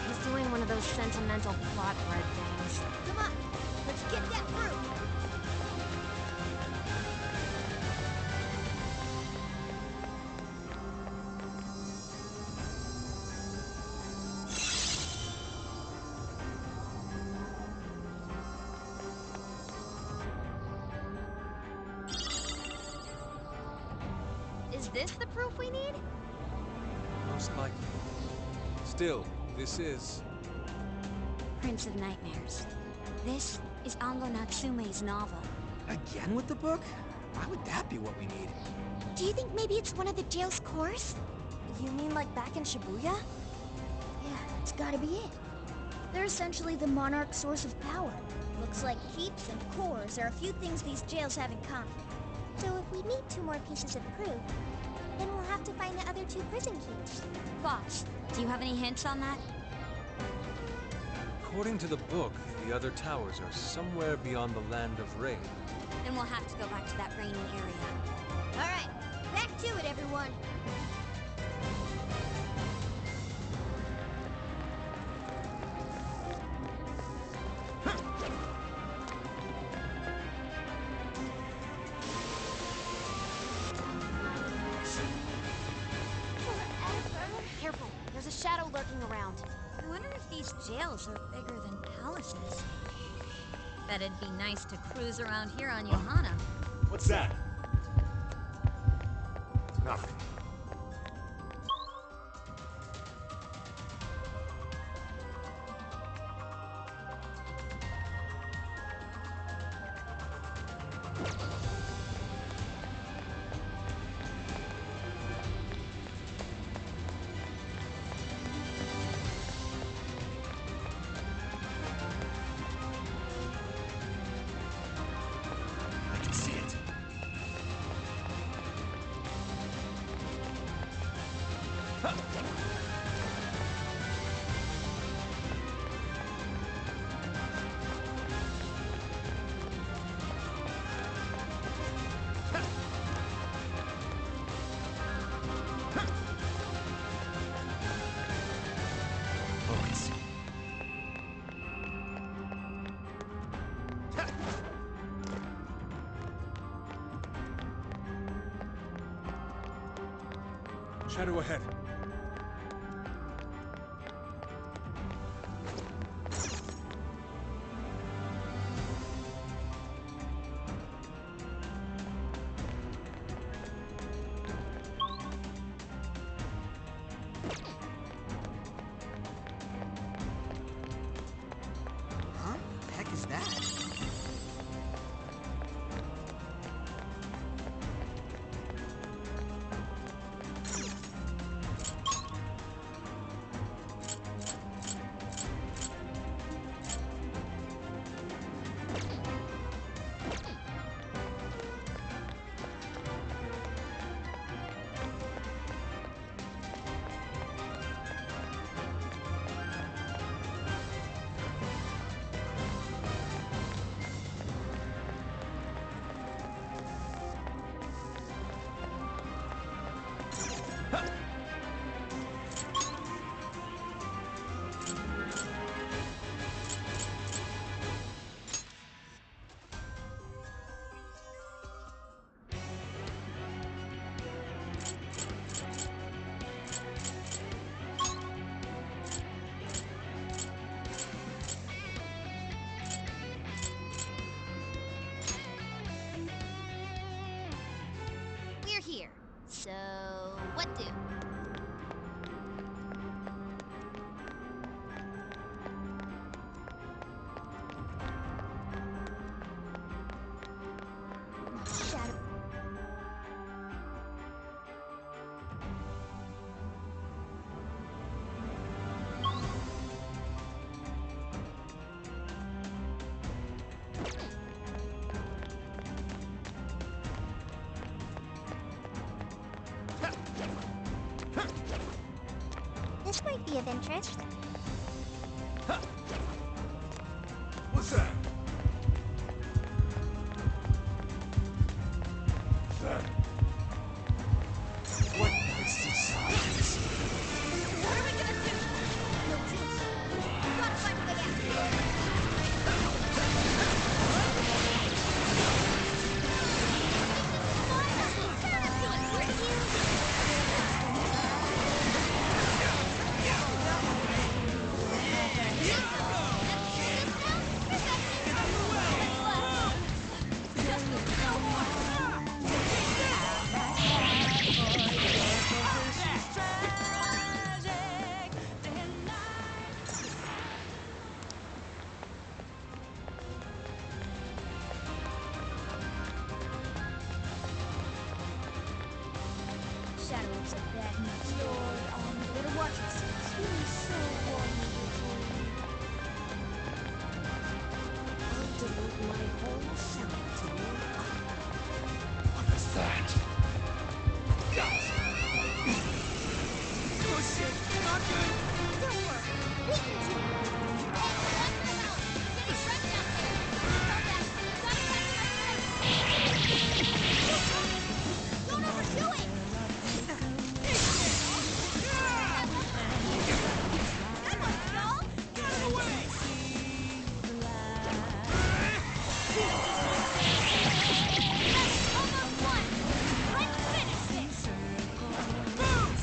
He's doing one of those sentimental plot bread things. Come on, let's get that fruit! Is this the proof we need? Most likely. Still, this is... Prince of Nightmares. This is Ango Natsume's novel. Again with the book? Why would that be what we need? Do you think maybe it's one of the jail's cores? You mean like back in Shibuya? Yeah, it's gotta be it. They're essentially the monarch's source of power. Looks like keeps and cores are a few things these jails have in common. So if we need 2 more pieces of proof, then we'll have to find the other 2 prison keys. Boss, do you have any hints on that? According to the book, the other towers are somewhere beyond the Land of Rain. Then we'll have to go back to that rainy area. Alright, back to it, everyone. Careful, there's a shadow lurking around. I wonder if these jails are bigger than palaces. Bet it'd be nice to cruise around here on Yohana. What's that? Nothing. I can see it. Focus. Shadow ahead. Huh? The heck is that? we're here. So, what do? Shadow. This might be of interest. What's that? What is this? What are we gonna do? No choice. We've gotta find a way out. Shadow is a bad news. Lord, you better watch yourself. He is so wonderful. I'll devote my whole self to you. What is that? Oh shit! Not good! Don't worry. We can do it. Hey, watch the mouth. Getting wrecked out there. Start that. Gotta catch it. Don't overdo it. Good one, y'all. Get out of the way! Almost won. Let's finish this. Move!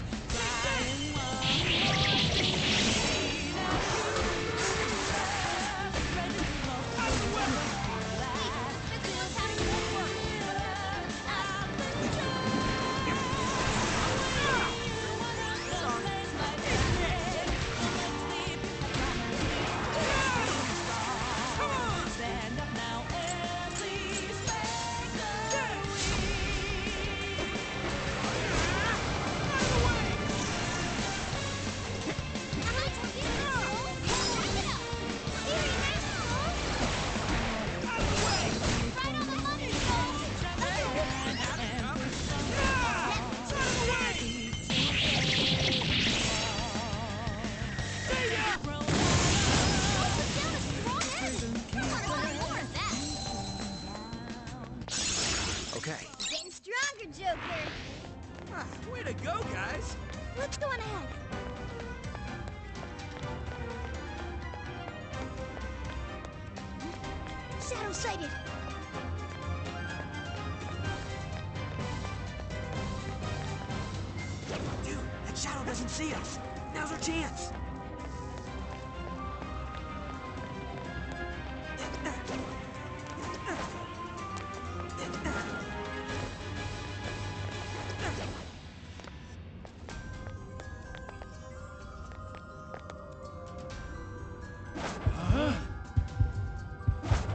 Okay. Getting stronger, Joker. Way to go, guys! Let's go on ahead. Shadow sighted. Dude, that shadow doesn't see us. Now's our chance.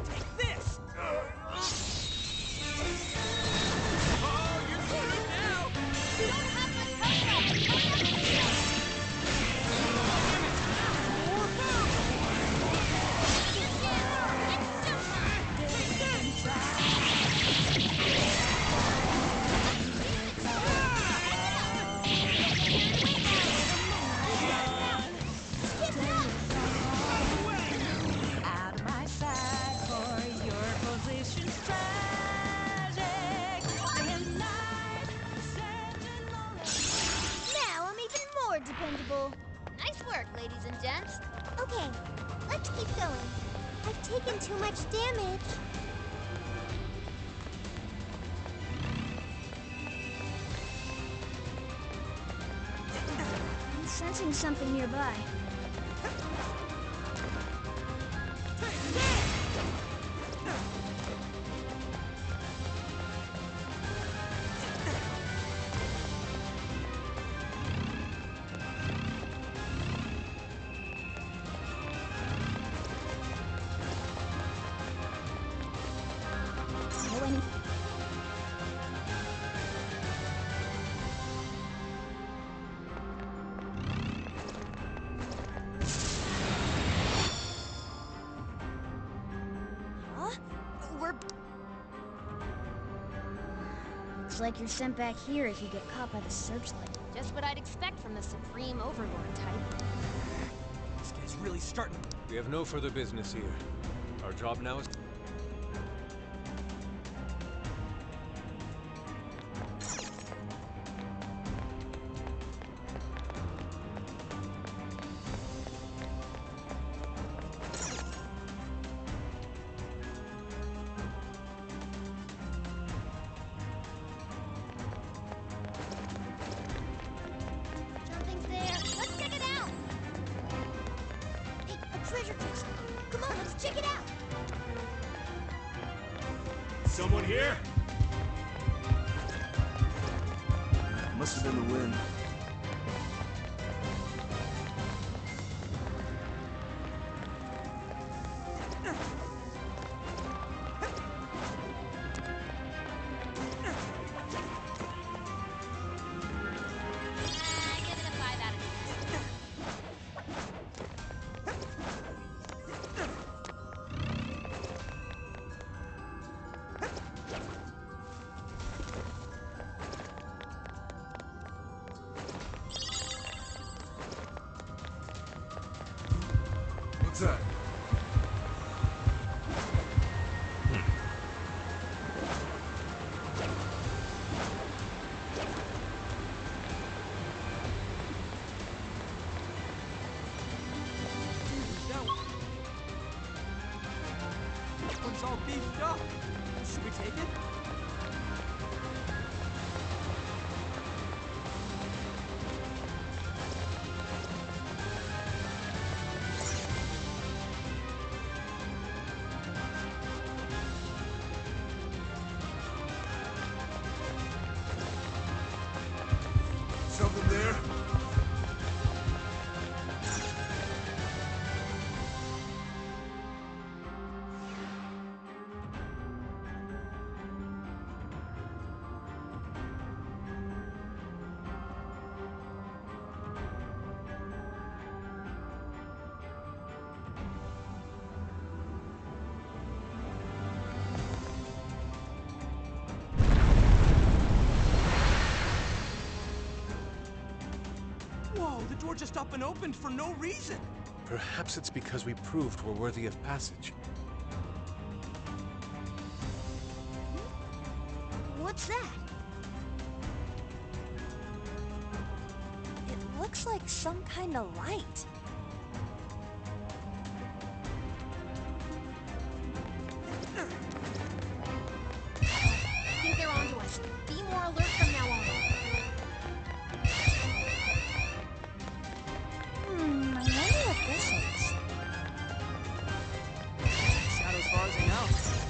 Take this! Oh, you're screwed now! We don't have much time left. Hurry up and shoot. Now I'm even more dependable. Nice work, ladies and gents. Okay, let's keep going. I've taken too much damage. I'm sensing something nearby. Looks like you're sent back here if you get caught by the searchlight. Just what I'd expect from the Supreme Overlord type. This guy's really starting. We have no further business here. Our job now is... Something's there. Let's check it out. Hey, a treasure chest. Come on, let's check it out. Someone here? Must have been the wind. Give it a 5 out of 10. What's that? One's all beefed up. Should we take it? Something there? Whoa, the door just up and opened for no reason. Perhaps it's because we proved we're worthy of passage. What's that? It looks like some kind of light. I think they're onto us. Be more alert from now on. I wonder what this is. Shadows far as I know.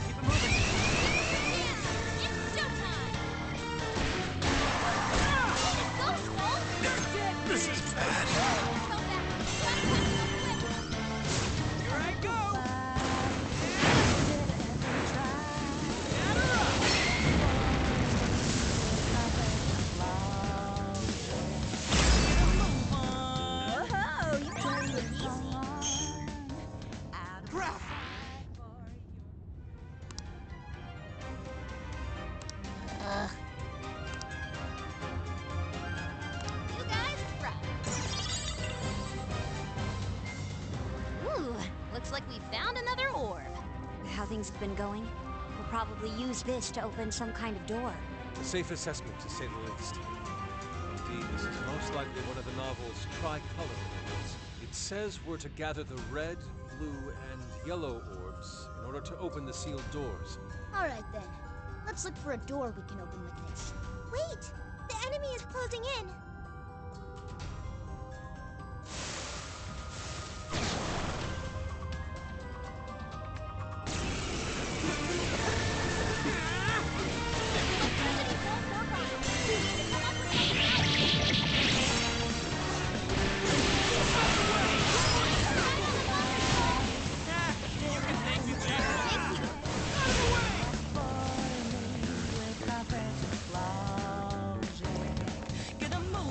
Keep it moving. It's showtime! Go, Skull! This is bad. Go back. Gotta catch them quick. Here I go. Whoa, you can't do it easy. Crap. You guys rock. Ooh, looks like we found another orb. How things have been going? We'll probably use this to open some kind of door. A safe assessment, to say the least. Indeed, this is most likely one of the novel's tricolor orbs. It says we're to gather the red, blue, and yellow orbs in order to open the sealed doors. All right then. Let's look for a door we can open with this. Wait! The enemy is closing in. Get a move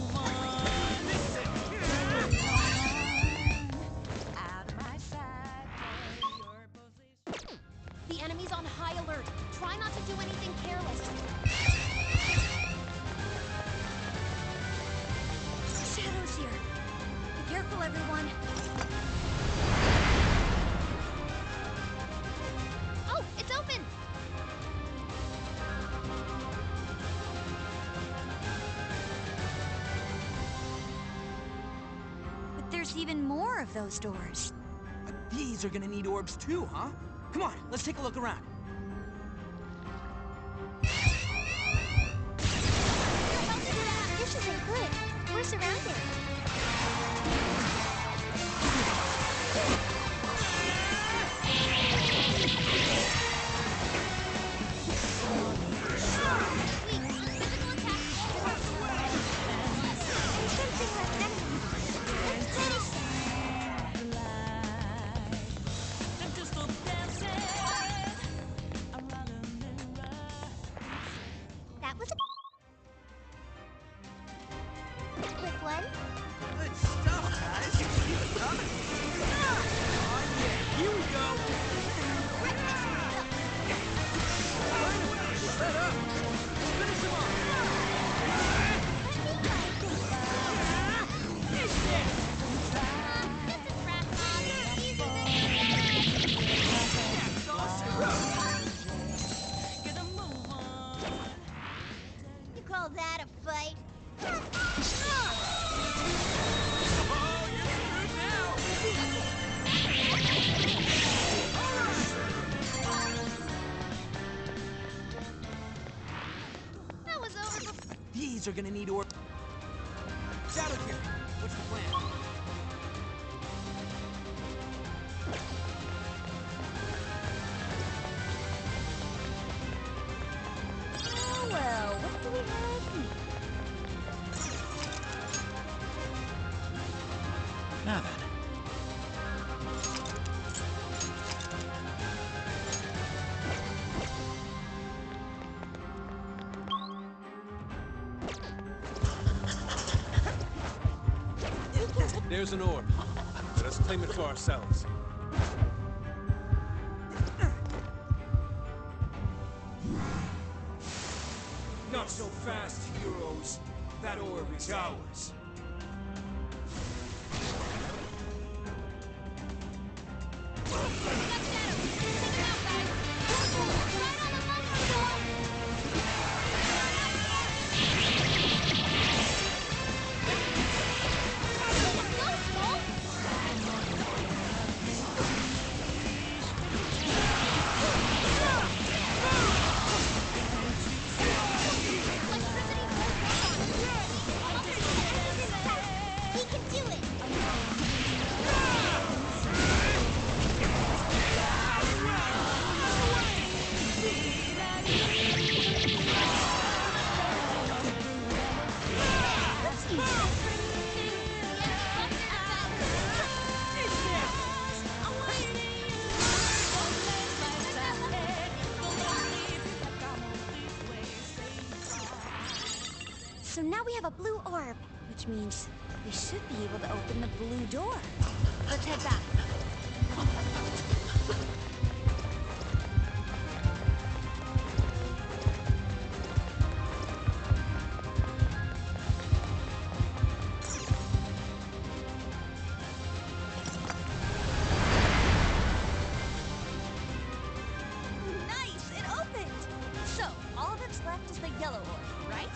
there's even more of those doors. These are gonna need orbs too, huh? Come on, let's take a look around. This isn't good. We're surrounded. That was a quick one. Good stuff, guys. Keep it coming. Oh, yeah. Here we go. Set up. Finish him off. You call that a fight? That was over before. These are gonna need orbs. Shadow Kid, what's the plan? Oh well, what do we have? Now then. There's an orb. Let us claim it for ourselves. Not so fast, heroes. That orb is ours. He can do it. So now we have a blue orb, which means we should be able to open the blue door. Let's head back. Nice! It opened! So, all that's left is the yellow orb, right?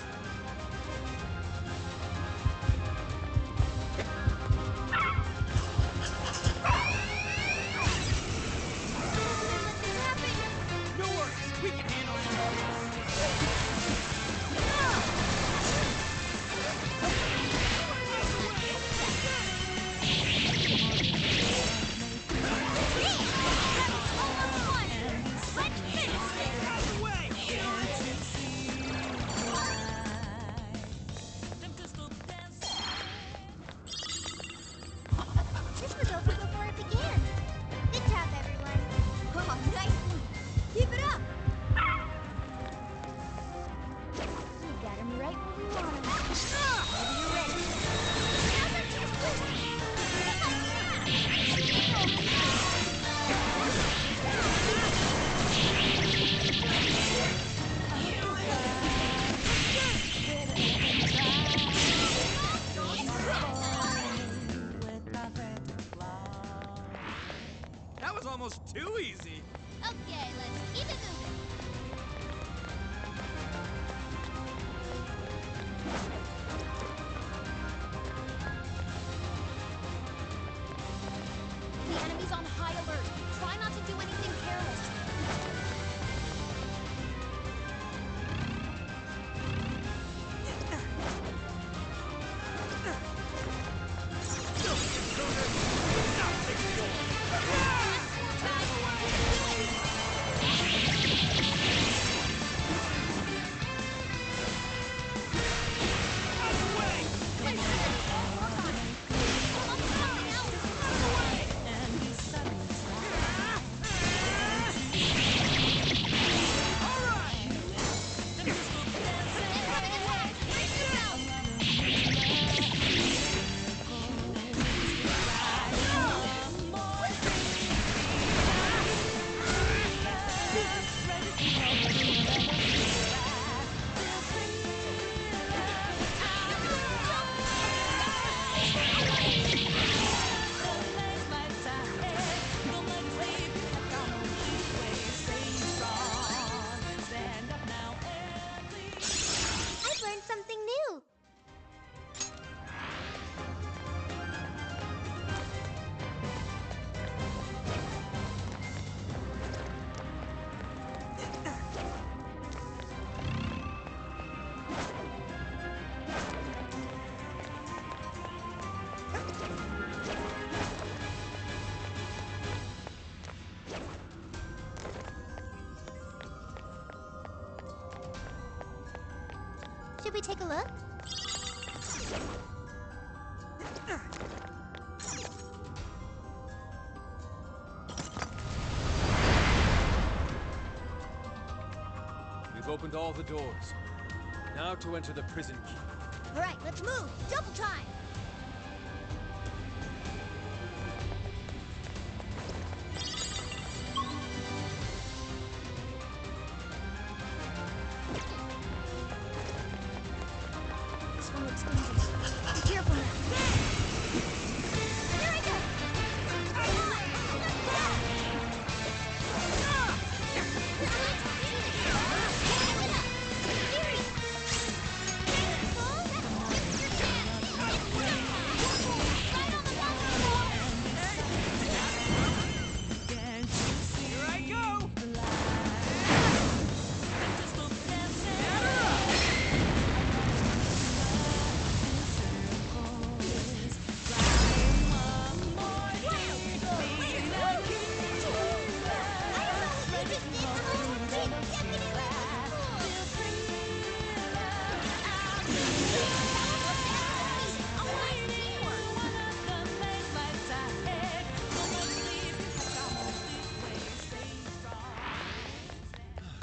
Should we take a look? We've opened all the doors. Now to enter the prison keep. All right, let's move. Double time. This one looks dangerous. Be careful now. Here I go. Here I go!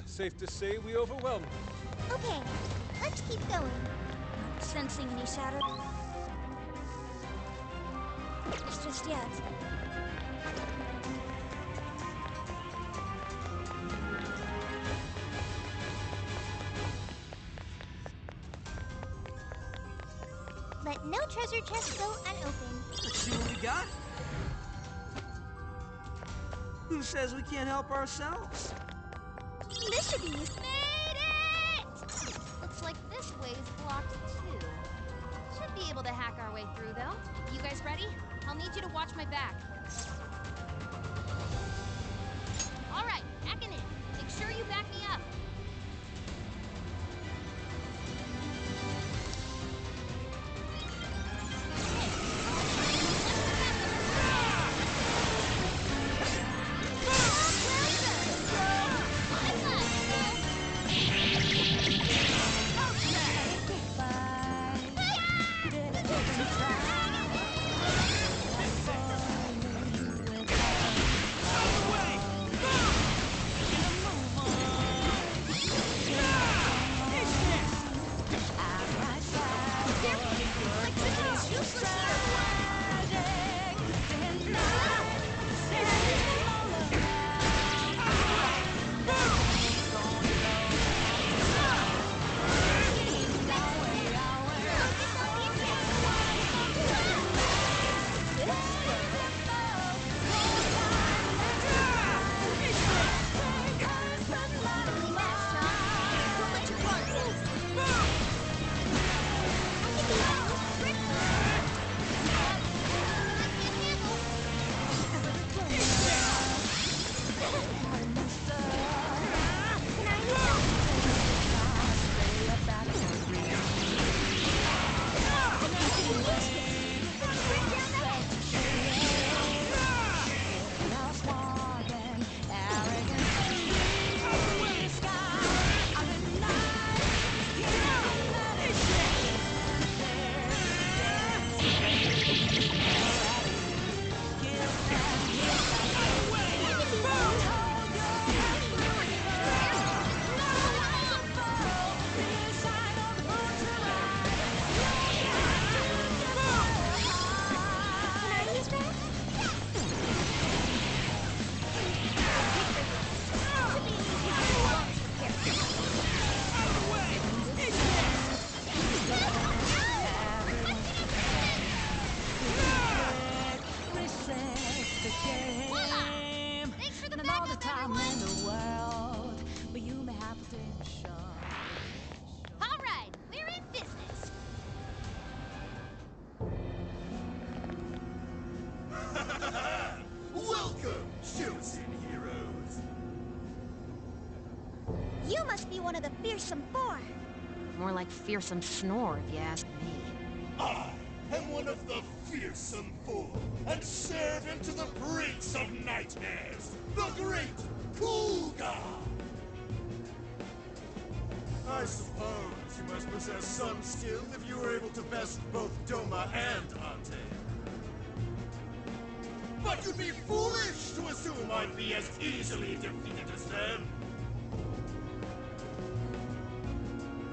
Safe to say we overwhelmed them. Okay, let's keep going. Not sensing any shadow. Just yet. But no treasure chests go unopened. Let's see what we got. Who says we can't help ourselves? This should be useful. Made it! Looks like this way is blocked too. Should be able to hack our way through though. You guys ready? I'll need you to watch my back. All right, hacking in. Make sure you back me up. All right, we're in business. Welcome, chosen heroes. You must be one of the fearsome four. More like fearsome snore, if you ask me. I am one of the fearsome four, and servant to the Prince of Nightmares, the Great Kuga. I suppose You must possess some skill if you were able to best both Doma and Ante. But you'd be foolish to assume I'd be as easily defeated as them.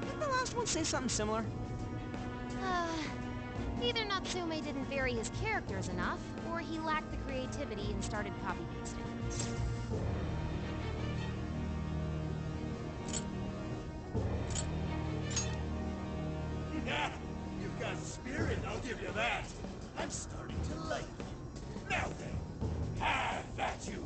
Didn't the last one say something similar? Either Natsume didn't vary his characters enough, or he lacked the creativity and started copy-pasting. You've got spirit, I'll give you that. I'm starting to like you. Now then, have at you.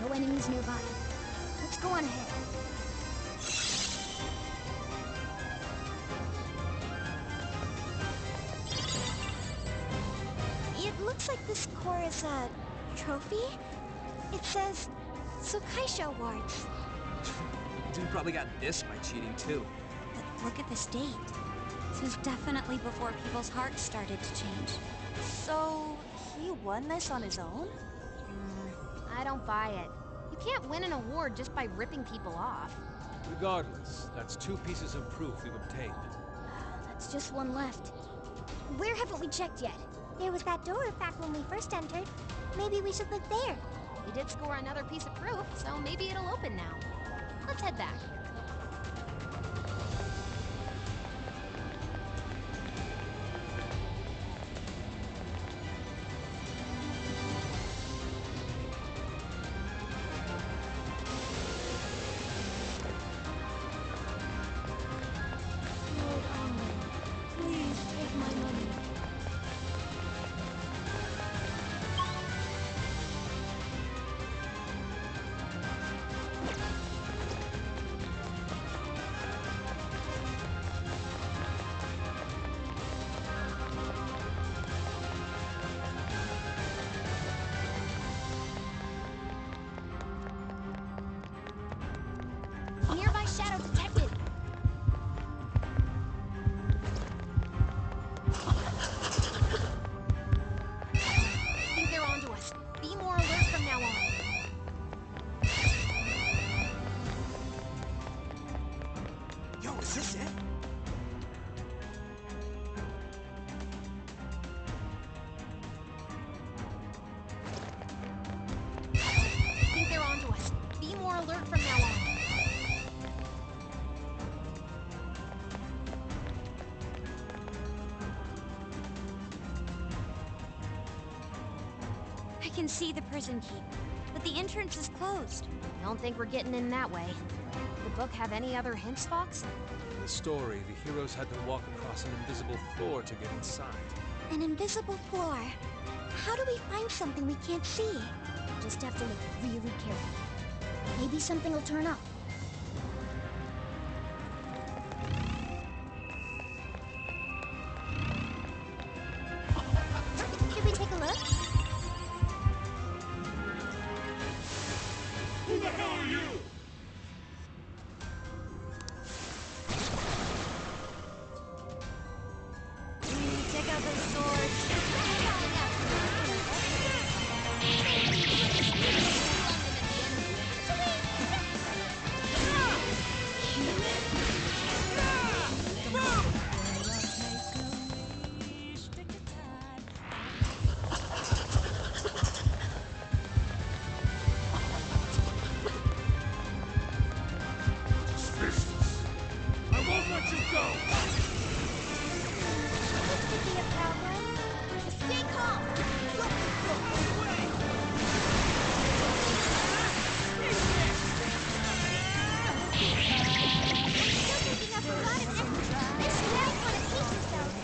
No enemies nearby. Let's go on ahead. It looks like this core is a trophy. It says Sukaisha Awards. Dude probably got this by cheating too. But look at this date. This is definitely before people's hearts started to change. So, he won this on his own? I don't buy it. You can't win an award just by ripping people off. Regardless, that's 2 pieces of proof we've obtained. That's just one left. Where haven't we checked yet? There was that door back when we first entered. Maybe we should look there. We did score another piece of proof, so maybe it'll open now. Let's head back. I can see the prison keep, but the entrance is closed. Don't think we're getting in that way. The book have any other hints, Fox? In the story, the heroes had to walk across an invisible floor to get inside. An invisible floor. How do we find something we can't see? Just have to look really carefully. Maybe something will turn up. Should we take a look? Who the hell are you? Check out those swords. Suspicious. I won't let you go! This could be a problem. Stay calm! Still taking up a lot of effort. This might want to pieces, though.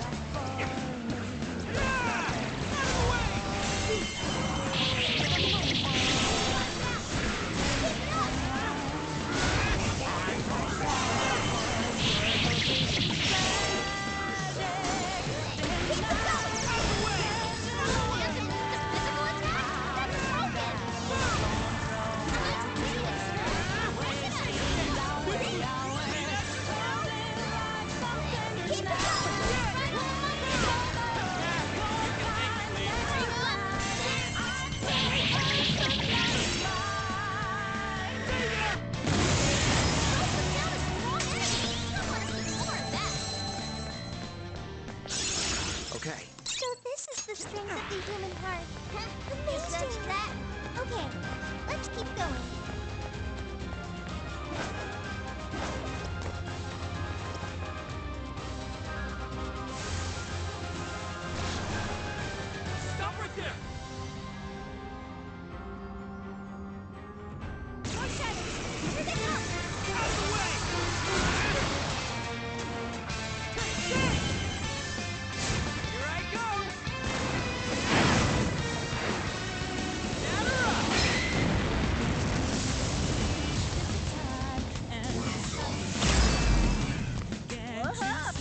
Okay. So this is the strength of the human heart. Amazing! That. Okay, let's keep going. Stop right there! More shadows! Here they come! Out of the way! Here I go! Gather up!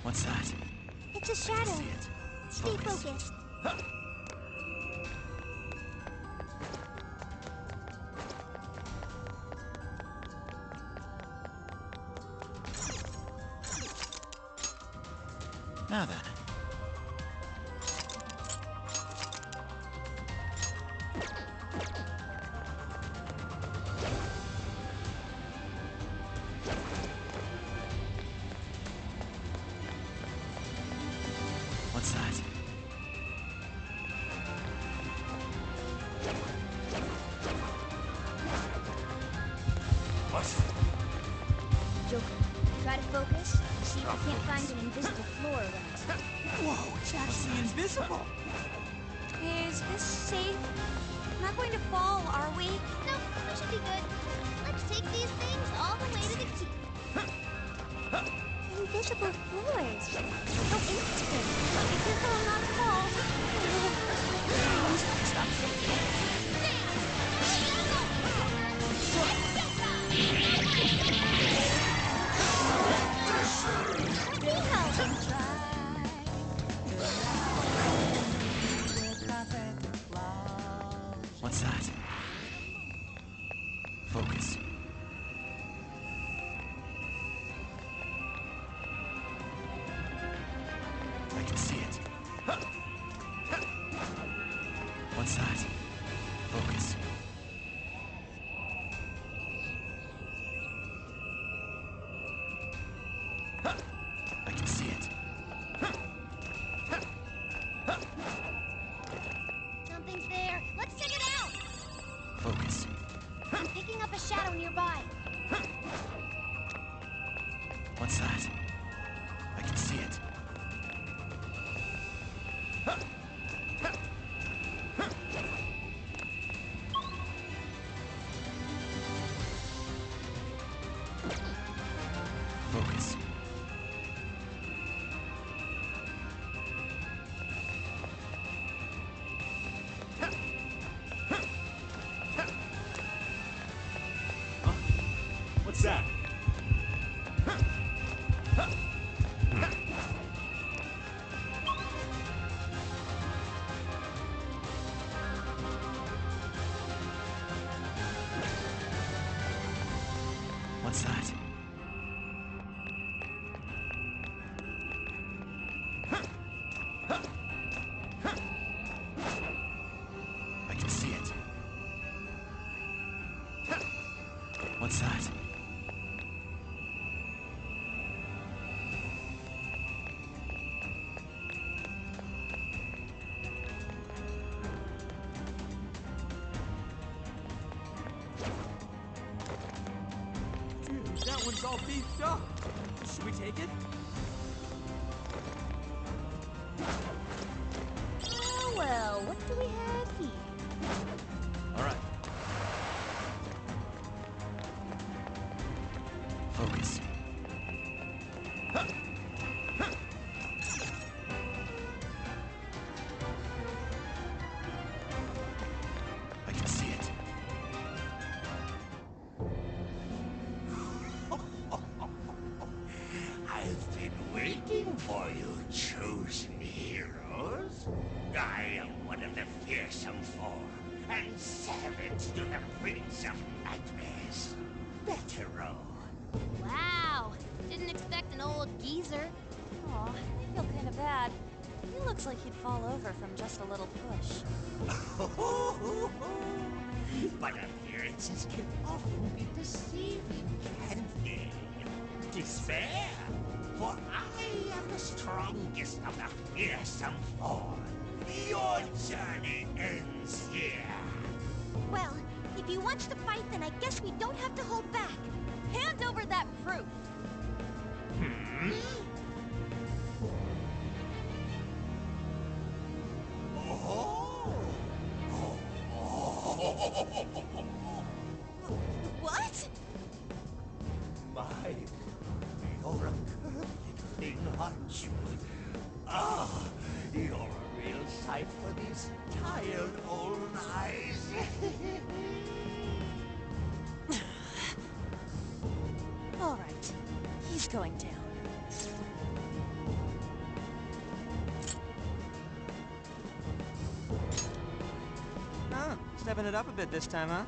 What's that? It's a shadow. See it. Stay focused. Now then. What's that? What? Joker, try to focus and see if you can't find an invisible floor around. Whoa, it's actually invisible! Is this safe? Not going to fall, are we? No, we should be good. Let's take these things all the way to the keep. Invisible floors. How interesting. Careful not to fall. Stop shaking. I can see it. What's that? Focus. I can see it. Something's there. Let's check it out. Focus. I'm picking up a shadow nearby. What's that? I can see it. Focus. What's that? What's that? I can see it. What's that? Dude, that one's all beefed up. Should we take it? Well, what do we have here? All right. Focus. I can see it. I've been waiting for you, chosen heroes. I am one of the fearsome four, and servant to the Prince of Nightmares, Betero. Wow. Didn't expect an old geezer. Aw, I feel kind of bad. He looks like he'd fall over from just a little push. But appearances can often be deceiving, can't they? Despair, for I am the strongest of the fearsome four. Your journey ends here. Well, if he wants to fight, then I guess we don't have to hold back. Hand over that proof. What? My, you're a perfect thing, aren't you? Ah, you're a real sight for these tired old eyes. All right, he's going down. Huh, stepping it up a bit this time, huh?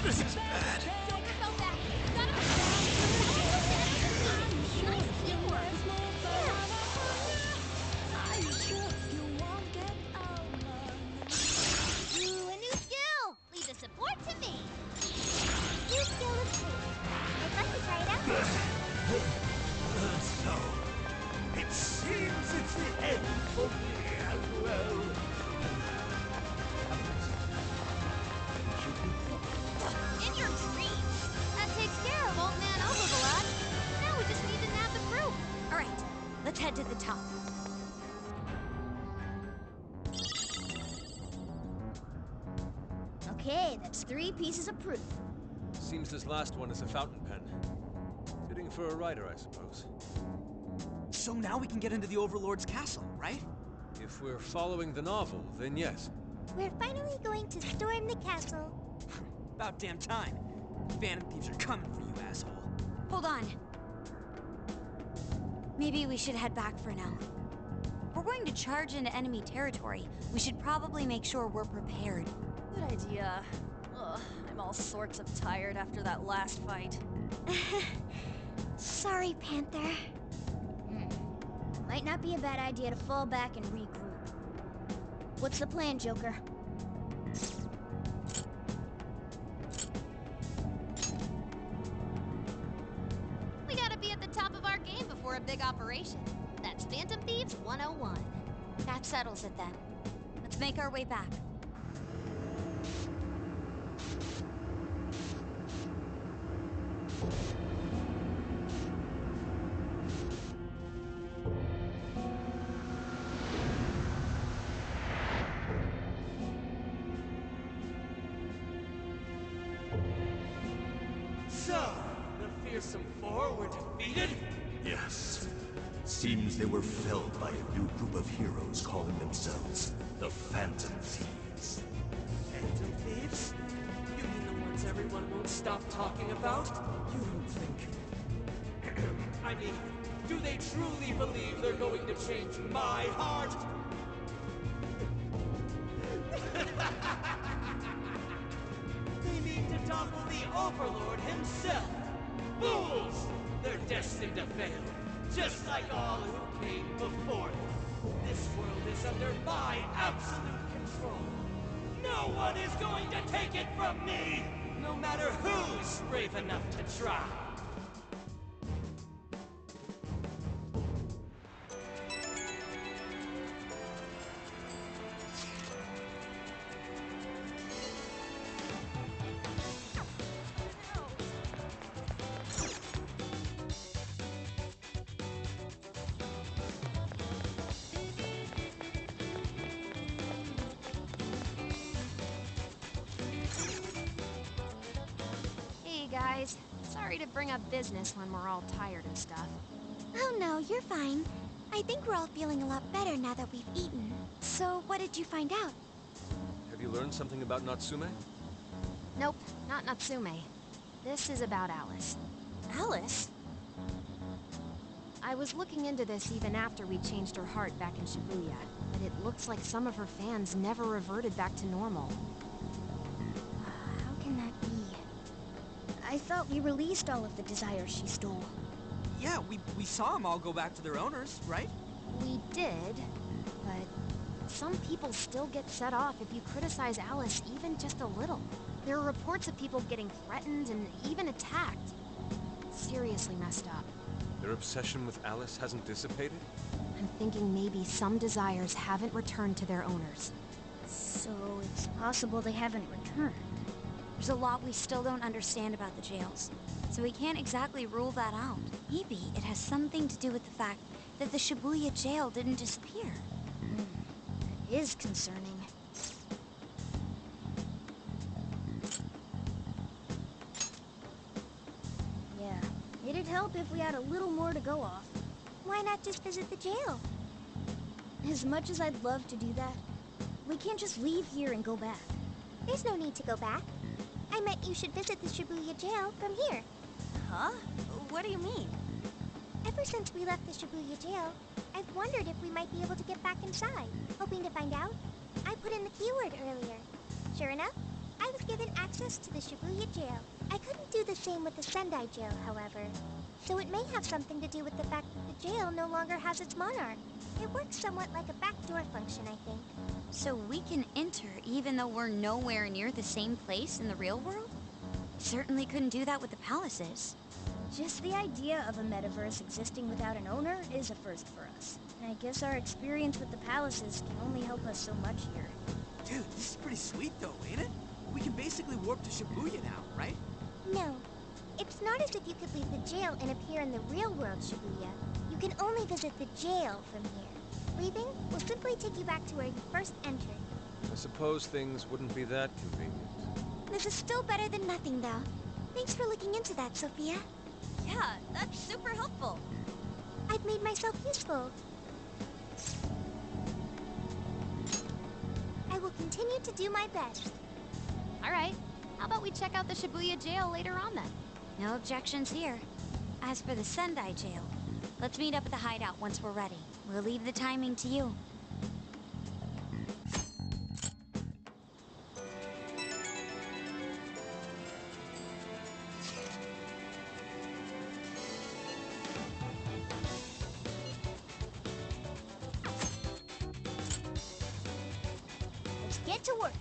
This is bad. Joker fell back. Got him. Nice teamwork. Ooh, a new skill! Leave the support to me. New skill of sleep. I'd like to try it out. So, it seems it's the end for me as well. In your dreams. That takes care of Old Man Overlord. Now we just need to nab the fruit. All right, let's head to the top. Okay, that's 3 pieces of proof. Seems this last one is a fountain pen. Fitting for a writer, I suppose. So now we can get into the Overlord's castle, right? If we're following the novel, then yes. We're finally going to storm the castle. About damn time. Phantom thieves are coming for you, asshole. Hold on. Maybe we should head back for now. We're going to charge into enemy territory. We should probably make sure we're prepared. Good idea. Ugh, I'm all sorts of tired after that last fight. Sorry, Panther. Might not be a bad idea to fall back and regroup. What's the plan, Joker? We gotta be at the top of our game before a big operation. That's Phantom Thieves 101. That settles it then. Let's make our way back. So, the fearsome four were defeated? Yes. Seems they were felled by a new group of heroes calling themselves the Phantom Thieves. Phantom thieves? You mean the ones everyone won't stop talking about? You don't think... I mean, do they truly believe they're going to change my heart? They mean to topple the Overlord himself! Fools! They're destined to fail, just like all who came before them. This world is under my absolute control. No one is going to take it from me, no matter who's brave enough to try. Hey guys, sorry to bring up business when we're all tired and stuff. Oh no, you're fine. I think we're all feeling a lot better now that we've eaten. So what did you find out? Have you learned something about Natsume? Nope, not Natsume. This is about Alice. Alice? I was looking into this even after we changed her heart back in Shibuya, but it looks like some of her fans never reverted back to normal. How can that be? I thought we released all of the desires she stole. Yeah, we saw them all go back to their owners, right? We did, but some people still get set off if you criticize Alice even just a little. There are reports of people getting threatened and even attacked. Seriously messed up. Their obsession with Alice hasn't dissipated? I'm thinking maybe some desires haven't returned to their owners. So it's possible they haven't returned. There's a lot we still don't understand about the jails, so we can't exactly rule that out. Maybe it has something to do with the fact that the Shibuya jail didn't disappear. That is concerning. Yeah, it'd help if we had a little more to go off. Why not just visit the jail? As much as I'd love to do that, we can't just leave here and go back. There's no need to go back. I meant you should visit the Shibuya jail from here. Huh? What do you mean? Ever since we left the Shibuya jail, I've wondered if we might be able to get back inside. Hoping to find out, I put in the keyword earlier. Sure enough, I was given access access to the Shibuya jail. I couldn't do the same with the Sendai jail, however. So it may have something to do with the fact that the jail no longer has its monarch. It works somewhat like a backdoor function, I think. So we can enter even though we're nowhere near the same place in the real world? Certainly couldn't do that with the palaces. Just the idea of a metaverse existing without an owner is a first for us. I guess our experience with the palaces can only help us so much here. Dude, this is pretty sweet though, ain't it? We can basically warp to Shibuya now, right? No. It's not as if you could leave the jail and appear in the real world, Shibuya. You can only visit the jail from here. Leaving will simply take you back to where you first entered. I suppose things wouldn't be that convenient. This is still better than nothing, though. Thanks for looking into that, Sophia. Yeah, that's super helpful. I've made myself useful. I will continue to do my best. All right. How about we check out the Shibuya jail later on then? No objections here. As for the Sendai jail, let's meet up at the hideout once we're ready. We'll leave the timing to you. Let's get to work.